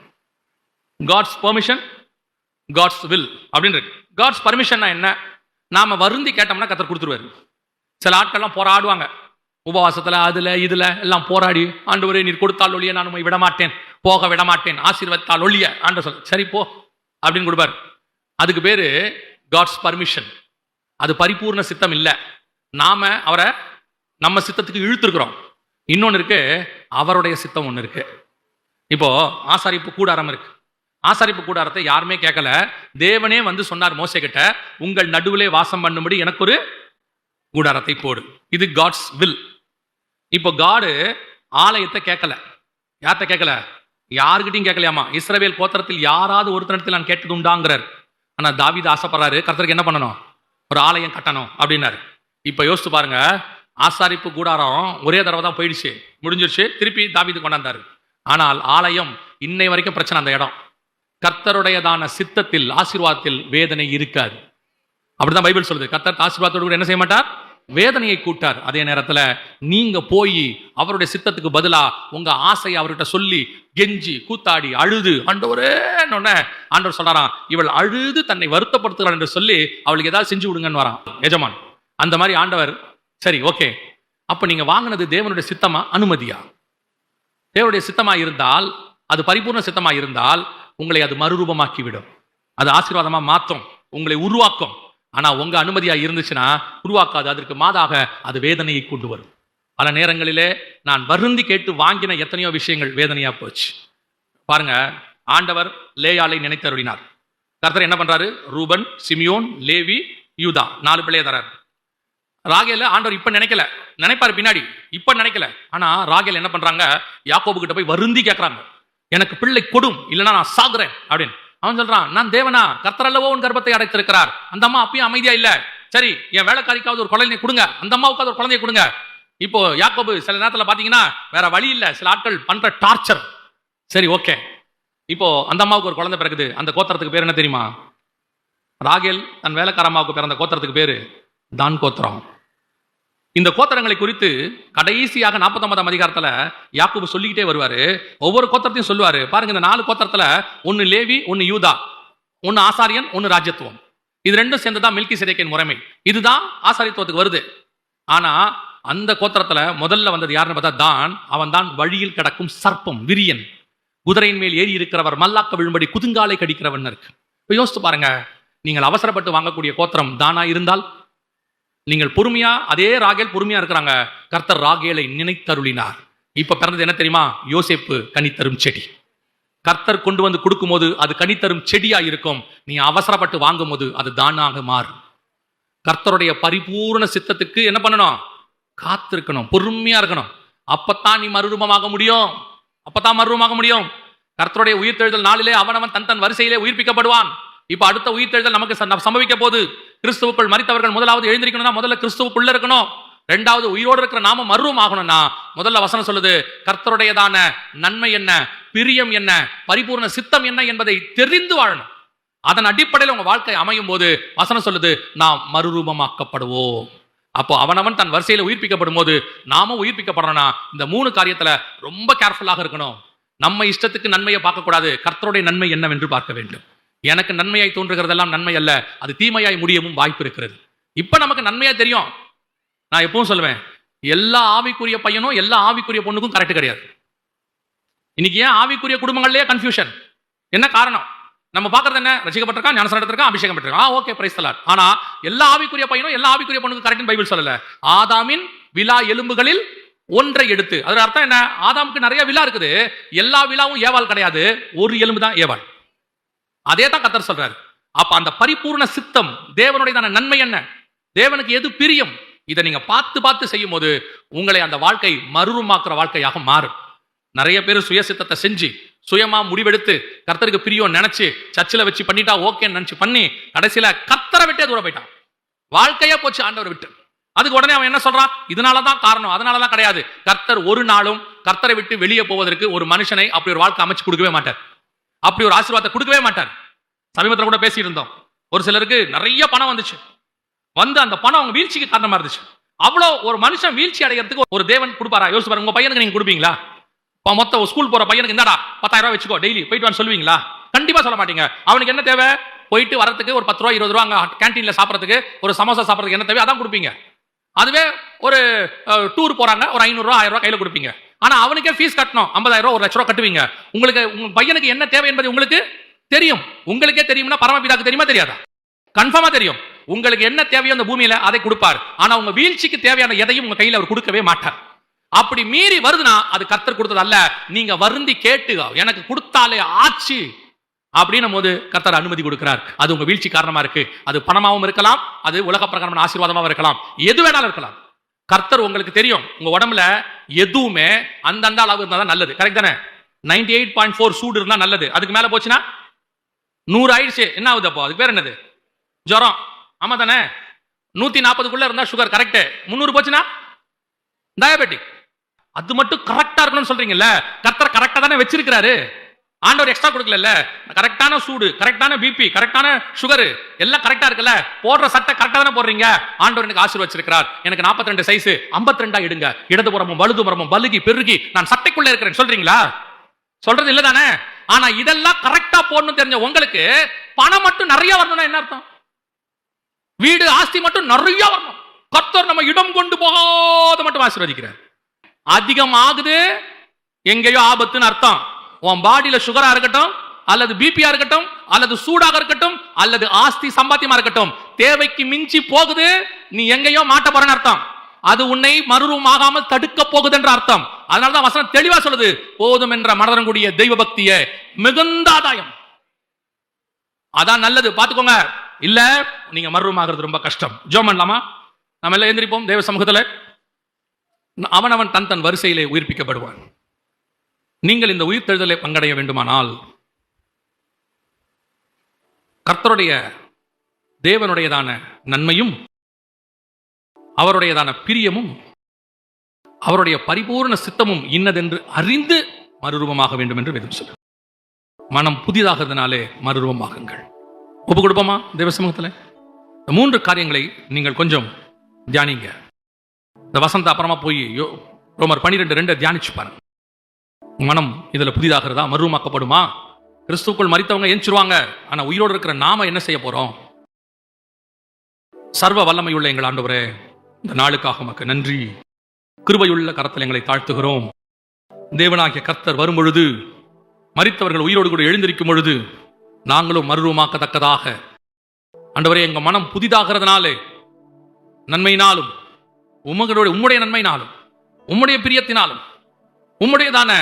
காட்ஸ் பெர்மிஷன், காட்ஸ் வில் அப்படின்னு இருக்கு. காட்ஸ் பர்மிஷன் என்ன? நாம வருந்தி கேட்டோம்னா கர்த்தர் கொடுத்துருவாரு. சில ஆட்கள்லாம் போராடுவாங்க, உபவாசத்துல அதுல இதுல எல்லாம் போராடி, ஆண்டவரே நீர் கொடுத்தால் ஒழிய நான் உம்மை விடமாட்டேன், போக விடமாட்டேன், ஆசீர்வதித்தால் ஒழிய ஆண்டு சொல்ல, சரி போ அப்படின்னு கொடுப்பாரு. அதுக்கு பேரு காட்ஸ் பர்மிஷன். அது பரிபூர்ண சித்தம் இல்லை. நாம அவரை நம்ம சித்தத்துக்கு இழுத்துருக்கிறோம். இன்னொன்னு இருக்கு, அவருடைய சித்தம் ஒண்ணு இருக்கு. இப்போ ஆசாரிப்பு கூடாரம் இருக்கு. ஆசாரிப்பு கூடாரத்தை யாருமே கேட்கல. தேவனே வந்து சொன்னார் மோசே கிட்ட, உங்கள் நடுவிலே வாசம் பண்ணும்படி எனக்கு ஒரு கூடாரத்தை போடு. இது காட்ஸ் வில். இப்போ காடு ஆலயத்தை கேட்கல. யார்கிட்ட கேட்கல? யாருக்கிட்டையும் கேட்கலையாமா. இஸ்ரவேல் கோத்திரத்தில் யாராவது ஒருத்தரிடத்தில் நான் கேட்டது உண்டாங்கிறார். ஆனா தாவீது ஆசைப்படுறாரு, கர்த்தருக்கு என்ன பண்ணணும்? ஒரு ஆலயம் கட்டணும் அப்படின்னாரு. இப்ப யோசிச்சு பாருங்க, ஆசாரிப்பு கூடாரம் ஒரே தடவை தான் போயிடுச்சு, முடிஞ்சிருச்சு, திருப்பி தாவீது கொண்டாந்தாரு. ஆனால் ஆலயம் இன்னை வரைக்கும் பிரச்சனை. அந்த இடம் கர்த்தருடையதான சித்தத்தில், ஆசீர்வாதத்தில் வேதனை இருக்காது. அப்படிதான் பைபிள் சொல்லுது. கர்த்தர் ஆசீர்வாதத்தோடு கூட என்ன செய்ய மாட்டார்? வேதனையை கூட்டார். அதே நேரத்தில் நீங்க போய் அவருடைய சித்தத்துக்கு பதிலா உங்க ஆசையை அவர்கிட்ட சொல்லி கெஞ்சி கூத்தாடி அழுது ஆண்டவரே ஆண்டவர் சொல்றாராம், இவள் அழுது தன்னை வருத்தப்படுத்துகிறாள் என்று சொல்லி அவளுக்கு ஏதாவது செஞ்சு விடுங்கன்னு வரான் எஜமான். அந்த மாதிரி ஆண்டவர் சரி ஓகே, அப்ப நீங்க வாங்கினது தேவனுடைய சித்தமா அனுமதியா? தேவனுடைய சித்தமா இருந்தால், அது பரிபூர்ண சித்தமா இருந்தால் உங்களை அது மறுரூபமாக்கி விடும், அது ஆசீர்வாதமா மாற்றும், உங்களை உருவாக்கும். ஆனா உங்க அனுமதியா இருந்துச்சுன்னா உருவாக்காது, அதற்கு மாதாக அது வேதனையை கொண்டு வரும். பல நேரங்களிலே நான் வருந்தி கேட்டு வாங்கின எத்தனையோ விஷயங்கள் வேதனையா போச்சு. பாருங்க, ஆண்டவர் லேயாளை நினைத்தருளினார். கர்த்தர் என்ன பண்றாரு? ரூபன், சிமியோன், லேவி, யூதா 4 பிள்ளைய தரார். ராகேல ஆண்டவர் இப்ப நினைக்கல, நினைப்பாரு பின்னாடி, இப்ப நினைக்கல. ஆனா ராகேல் என்ன பண்றாங்க? யாக்கோபு கிட்ட போய் வருந்தி கேட்கறாங்க, எனக்கு பிள்ளை கொடும், இல்லைன்னா நான் சாகுறேன் அப்படின்னு. அவன் சொல்றான், நான் தேவனா? கர்த்தர் அல்லவோ உன் கர்ப்பத்தை அடைத்திருக்கிறார். அந்த அம்மா அப்பயும் அமைதியா இல்ல. சரி, என் வேலைக்காரிக்காவது ஒரு குழந்தையை கொடுங்க, அந்த அம்மாவுக்காவது ஒரு குழந்தையை கொடுங்க. இப்போ யாக்கோபு சில நேரத்துல பாத்தீங்கன்னா வேற வழி இல்ல, சில ஆட்கள் பண்ற டார்ச்சர். சரி ஓகே, இப்போ அந்த அம்மாவுக்கு ஒரு குழந்தை பிறகுது. அந்த கோத்திரத்துக்கு பேர் என்ன தெரியுமா? ராகேல் தன் வேலைக்கார அம்மாவுக்கு பிறந்த கோத்திரத்துக்கு பேரு தான் கோத்திரம். இந்த கோத்திரங்களை குறித்து கடைசியாக 49ஆம் அதிகாரத்துல யாக்கோபு சொல்லிக்கிட்டே வருவாரு. ஒவ்வொரு கோத்திரத்தையும் சொல்லுவாரு. பாருங்க, இந்த 4 கோத்திரத்துல ஒன்னு லேவி, ஒன்னு யூதா, ஒன்னு ஆசாரியன், ஒன்னு ராஜ்யத்துவம். இது ரெண்டும் சேர்ந்துதான் மில்கிசேதேக்கின் முறைமை. இதுதான் ஆசாரியத்துவத்துக்கு வருது. ஆனா அந்த கோத்திரத்துல முதல்ல வந்தது யாருன்னு பார்த்தா தான். அவன் தான் வழியில் கிடக்கும் சர்ப்பம், விரியன், குதிரையின் மேல் ஏறி இருக்கிறவர், மல்லாக்க விழும்படி குதுங்காலை கடிக்கிறவன் இருக்கு. இப்ப யோசித்து பாருங்க, நீங்கள் அவசரப்பட்டு வாங்கக்கூடிய கோத்திரம் தானா இருந்தால், நீங்கள் பொறுமையா, அதே ராகேல் பொறுமையா இருக்கிறாங்க. கர்த்தர் ராகேலை நினைத்தருளினார். இப்ப பிறந்தது என்ன தெரியுமா? யோசேப்பு கனித்தரும் செடி. கர்த்தர் கொண்டு வந்து கொடுக்கும் போது அது கனித்தரும் செடியா இருக்கும். நீ அவசரப்பட்டு வாங்கும் போது அது தானாக மாறும். கர்த்தருடைய பரிபூர்ண சித்தத்துக்கு என்ன பண்ணணும்? காத்திருக்கணும், பொறுமையா இருக்கணும். அப்பத்தான் நீ மறுரூபமாக முடியும், அப்பத்தான் மறுரூபமாக முடியும். கர்த்தருடைய உயிர்த்தெழுதல் நாளிலே அவனவன் தன் தன் வரிசையிலே உயிர்ப்பிக்கப்படுவான். இப்ப அடுத்த உயிர்த்தெழுதல் நமக்கு சம்பவிக்க போது. கிறிஸ்துவுக்குள் மரித்தவர்கள் முதலாவது எழுந்திருக்கணும்னா முதல்ல கிறிஸ்துவுக்குள்ள இருக்கணும். 2வது உயிரோடு இருக்கிற நாம மர்வம் ஆகணும்னா முதல்ல வசனம் சொல்லுது, கர்த்தருடையதான நன்மை என்ன, பிரியம் என்ன, பரிபூர்ண சித்தம் என்ன என்பதை தெரிந்து வாழணும். அதன் அடிப்படையில் உங்க வாழ்க்கை அமையும் போது வசனம் சொல்லுது, நாம் மறுரூபமாக்கப்படுவோம். அப்போ அவனவன் தன் வரிசையில உயிர்ப்பிக்கப்படும் போது நாமும் உயிர்ப்பிக்கப்படணும்னா இந்த 3 காரியத்துல ரொம்ப கேர்ஃபுல்லாக இருக்கணும். நம்ம இஷ்டத்துக்கு நன்மையை பார்க்க கூடாது, கர்த்தருடைய நன்மை என்னவென்று பார்க்க வேண்டும். எனக்கு நன்மையாய் தோன்றுகிறதெல்லாம் நன்மை அல்ல, அது தீமையாய் முடியவும் வாய்ப்பு இருக்கிறது. இப்ப நமக்கு நன்மையா தெரியும். நான் எப்பவும் சொல்லுவேன், எல்லா ஆவிக்குரிய பையனும் எல்லா ஆவிக்குரிய பொண்ணுக்கும் கரெக்ட் கிடையாது. இன்னைக்கு ஏன் ஆவிக்குரிய குடும்பங்கள்லயே கன்ஃபியூஷன்? என்ன காரணம்? நம்ம பார்க்கறது என்ன? ரசிக்கப்பட்டிருக்கான், ஞானஸ்நானம் எடுத்திருக்கான், அபிஷேகம் பெற்றிருக்கான், ஓகே பிரைஸ் தி லார்ட். ஆனா எல்லா ஆவிக்குரிய பையனும் எல்லா ஆவிக்குரிய பொண்ணுக்கும் கரெக்ட்னு பைபிள் சொல்லல. ஆதாமின் விலா எலும்புகளில் ஒன்றை எடுத்து, அதோட அர்த்தம் என்ன? ஆதாமுக்கு நிறைய விலா இருக்குது, எல்லா விலாவும் ஏவாள் கிடையாது, ஒரு எலும்பு தான் ஏவாள். அதே தான் கர்த்தர் சொல்றாரு. அப்ப அந்த பரிபூர்ண சித்தம், தேவனுடைய நன்மை என்ன, தேவனுக்கு எது பிரியம், இதை நீங்க பார்த்து பார்த்து செய்யும் போது உங்களை அந்த வாழ்க்கை மறுரூபமாக்குற வாழ்க்கையாக மாறும். நிறைய பேர் சுய சித்தத்தை செஞ்சு சுயமா முடிவெடுத்து கர்த்தருக்கு பிரியம் நினைச்சு சர்ச்சில் வச்சு பண்ணிட்டா ஓகேன்னு நினைச்சு பண்ணி கடைசியில கர்த்தரை விட்டே தூர போயிட்டான். வாழ்க்கையா போச்சு ஆண்டவர் விட்டு. அதுக்கு உடனே அவன் என்ன சொல்றான்? இதனாலதான் காரணம், அதனாலதான் கிடையாது. கர்த்தர் ஒரு நாளும் கர்த்தரை விட்டு வெளியே போவதற்கு ஒரு மனுஷனை அப்படி ஒரு வாழ்க்கை அமைச்சு கொடுக்கவே மாட்டார், அப்படி ஒரு ஆசீர்வாதத்தை கொடுக்கவே மாட்டார். சமீபத்தில் கூட பேசிட்டு இருந்தோம். ஒரு சிலருக்கு நிறைய பணம் வந்துச்சு, வந்து அந்த பணம் அவங்க வீழ்ச்சிக்கு காரணமா இருந்துச்சு. அவ்வளோ ஒரு மனுஷன் வீழ்ச்சி அடைகிறதுக்கு ஒரு தேவன் கொடுப்பாரா? யோசிச்சு பாருங்க. உங்க பையனுக்கு நீங்க கொடுப்பீங்களா? மொத்த ஸ்கூல் போற பையனுக்கு இந்தாடா 10,000 ரூபாய் வச்சுக்கோ, டெய்லி போயிட்டு வான்னு சொல்லுவீங்களா? கண்டிப்பா சொல்ல மாட்டீங்க. அவனுக்கு என்ன தேவை? போயிட்டு வரதுக்கு ஒரு 10 ரூபா 20 ரூபா, அங்க கேன்டீன்ல சாப்பிட்றதுக்கு ஒரு சமோசா சாப்பிட்றதுக்கு என்ன தேவை அதான் கொடுப்பீங்க. அதுவே ஒரு டூர் போறாங்க, ஒரு 500 ரூபா 1000 ரூபாய் கையில கொடுப்பீங்க. ஆனா அவனுக்கே ஃபீஸ் கட்டணும், 50,000 ரூபா 1,00,000 ரூபா கட்டுவீங்க. உங்களுக்கு உங்க பையனுக்கு என்ன தேவை என்பது உங்களுக்கு தெரியும். உங்களுக்கே தெரியும்னா பரமபிதாக்கு தெரியுமா தெரியாதா? கன்ஃபார்மா தெரியும். உங்களுக்கு என்ன தேவையோ அந்த பூமியில அதை கொடுப்பார். ஆனா உங்க வீழ்ச்சிக்கு தேவையான எதையும் உங்க கையில அவர் கொடுக்கவே மாட்டார். அப்படி மீறி வருதுன்னா அது கர்த்தர் கொடுத்தது அல்ல. நீங்க வருந்தி கேட்டு எனக்கு கொடுத்தாலே ஆச்சு அப்படின்னும் போது கர்த்தர் அனுமதி கொடுக்கிறார். அது உங்க வீழ்ச்சி காரணமா இருக்கு. அது பணமாவும் இருக்கலாம், அது உலக பிரகாரமான ஆசீர்வாதமாவும் இருக்கலாம், எது வேணாலும் இருக்கலாம். கர்த்தர் உங்களுக்கு தெரியும். உங்க உடம்புல எதுவுமே அந்தந்த அளவு இருந்தா தான் நல்லது. கரெக்ட் தானே? 98.4 சூடு இருந்தா நல்லது. அதுக்கு மேல போச்சுன்னா 100 ஆயிடுச்சு, என்ன ஆகுது? அப்போ அதுக்கு பேர் என்னது? ஜுரம். ஆமா தானே? 140க்குள்ள இருந்தா சுகர் கரெக்ட், 300 போச்சுன்னா டயபெட்டிக். அது மட்டும் கரெக்டா இருக்கணும்னு சொல்றீங்கல்ல, கர்த்தர் கரெக்டா தானே வச்சிருக்கிறாரு. ஆண்டவர் எக்ஸ்ட்ரா கொடுக்கல. கரெக்டான சூடு, கரெக்டான பிபி, கரெக்டான சுகர் எல்லாம் கரெக்டா இருக்குல்ல. போடுற சட்டை கரெக்டா தானே போடுறீங்க. ஆண்டவர் எனக்கு ஆசீர்வதிச்சிருக்கிறார். எனக்கு 42 சைஸ் 52 எடுங்க. இடதுபுறமும் வலதுபுறமும் பலுகி பெருகி நான் சட்டைக்குள்ள இருக்கிறேன் சொல்றீங்களா? சொல்றது இல்ல தானே. ஆனா இதெல்லாம் கரெக்டா போடணும் தெரிஞ்ச உங்களுக்கு பணம் மட்டும் நிறைய வரணும்னா என்ன அர்த்தம்? வீடு ஆஸ்தி மட்டும் நிறைய வரணும். கர்த்தர் நம்ம இடம் கொண்டு போகாத மட்டும் ஆசீர்வதிக்கிறார். அதிகம் ஆகுது எங்கேயோ ஆபத்துன்னு அர்த்தம். உன் பாடியில சுகரா இருக்கட்டும், அல்லது பிபியா இருக்கட்டும், அல்லது சூடாக இருக்கட்டும், அல்லது ஆஸ்தி சம்பாத்தியமா இருக்கட்டும், தேவைக்கு மிஞ்சி போகுது, நீ எங்கேயோ மாட்ட போறன்னு அர்த்தம். அது உன்னை மறுரூபமாகாமல் தடுக்க போகுது என்ற அர்த்தம். அதனாலதான் வசனம் தெளிவா சொல்லுது, போதும் என்ற மனதன் கூடிய தெய்வ பக்திய மிகுந்த ஆதாயம். அதான் நல்லது. பாத்துக்கோங்க. இல்ல நீங்க மறுரூபமாகிறது ரொம்ப கஷ்டம். ஜெபம் பண்ணலாமா? நம்ம எல்லாம் எந்திரிப்போம் தேவ சமூகத்துல. அவனவன் தன் தன் வரிசையிலே உயிர்ப்பிக்கப்படுவான். நீங்கள் இந்த உயிர்த்தெழுதலை பங்கடைய வேண்டுமானால் கர்த்தருடைய தேவனுடையதான நன்மையும் அவருடையதான பிரியமும் அவருடைய பரிபூர்ண சித்தமும் இன்னதென்று அறிந்து மறுரூபமாக வேண்டும் என்று வேதம் சொல்லுது. மனம் புதிதாகிறதுனாலே மறுரூபமாகுங்கள். ஒப்பு கொடுப்போமா தேவ சமூகத்தில்? 3 காரியங்களை நீங்கள் கொஞ்சம் தியானிங்க. இந்த வசந்த அப்புறமா போய் ரோமர் 12:2 தியானிச்சு பாருங்க. மனம் இதுல புதிதாகிறதா? மறுரூபமாக்கப்படுமா? கிறிஸ்துவுக்குள் மரித்தவங்க எந்திருவாங்க. ஆனா உயிரோடு இருக்கிற நாம என்ன செய்ய போறோம்? சர்வ வல்லமையுள்ள எங்கள் ஆண்டவரே, இந்த நாளுக்காக உமக்கு நன்றி. கிருபையுள்ள கரத்தில் எங்களை தாழ்த்துகிறோம். தேவனாகிய கர்த்தர் வரும் பொழுது, மரித்தவர்கள் உயிரோடு கூட எழுந்திருக்கும் பொழுது நாங்களும் மறுரூபமாக்கத்தக்கதாக ஆண்டவரே எங்க மனம் புதிதாகிறதுனாலே நன்மையினாலும் உம்முடைய நன்மையினாலும் உம்முடைய பிரியத்தினாலும் உம்முடையதான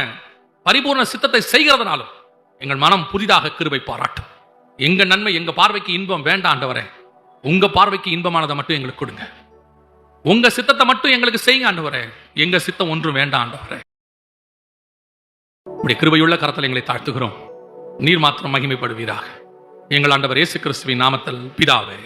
பரிபூர்ண சித்தத்தை செய்கிறதுனாலும் எங்கள் மனம் புதிதாக கிருபை பாராட்டும். எங்க நன்மை எங்க பார்வைக்கு இன்பம் வேண்டாம் ஆண்டவரே. உங்க பார்வைக்கு இன்பமானதை மட்டும் எங்களுக்கு கொடுங்க. உங்க சித்தத்தை மட்டும் எங்களுக்கு செய்யுங்க ஆண்டவரே. எங்க சித்தம் ஒன்றும் வேண்டாம் ஆண்டவரே. உடைய கிருபையுள்ள கரத்தில் எங்களை தாழ்த்துகிறோம். நீர் மாத்திரம் மகிமைப்படுவீராக. எங்கள் ஆண்டவர் இயேசு கிறிஸ்துவின் நாமத்தில் பிதாவே.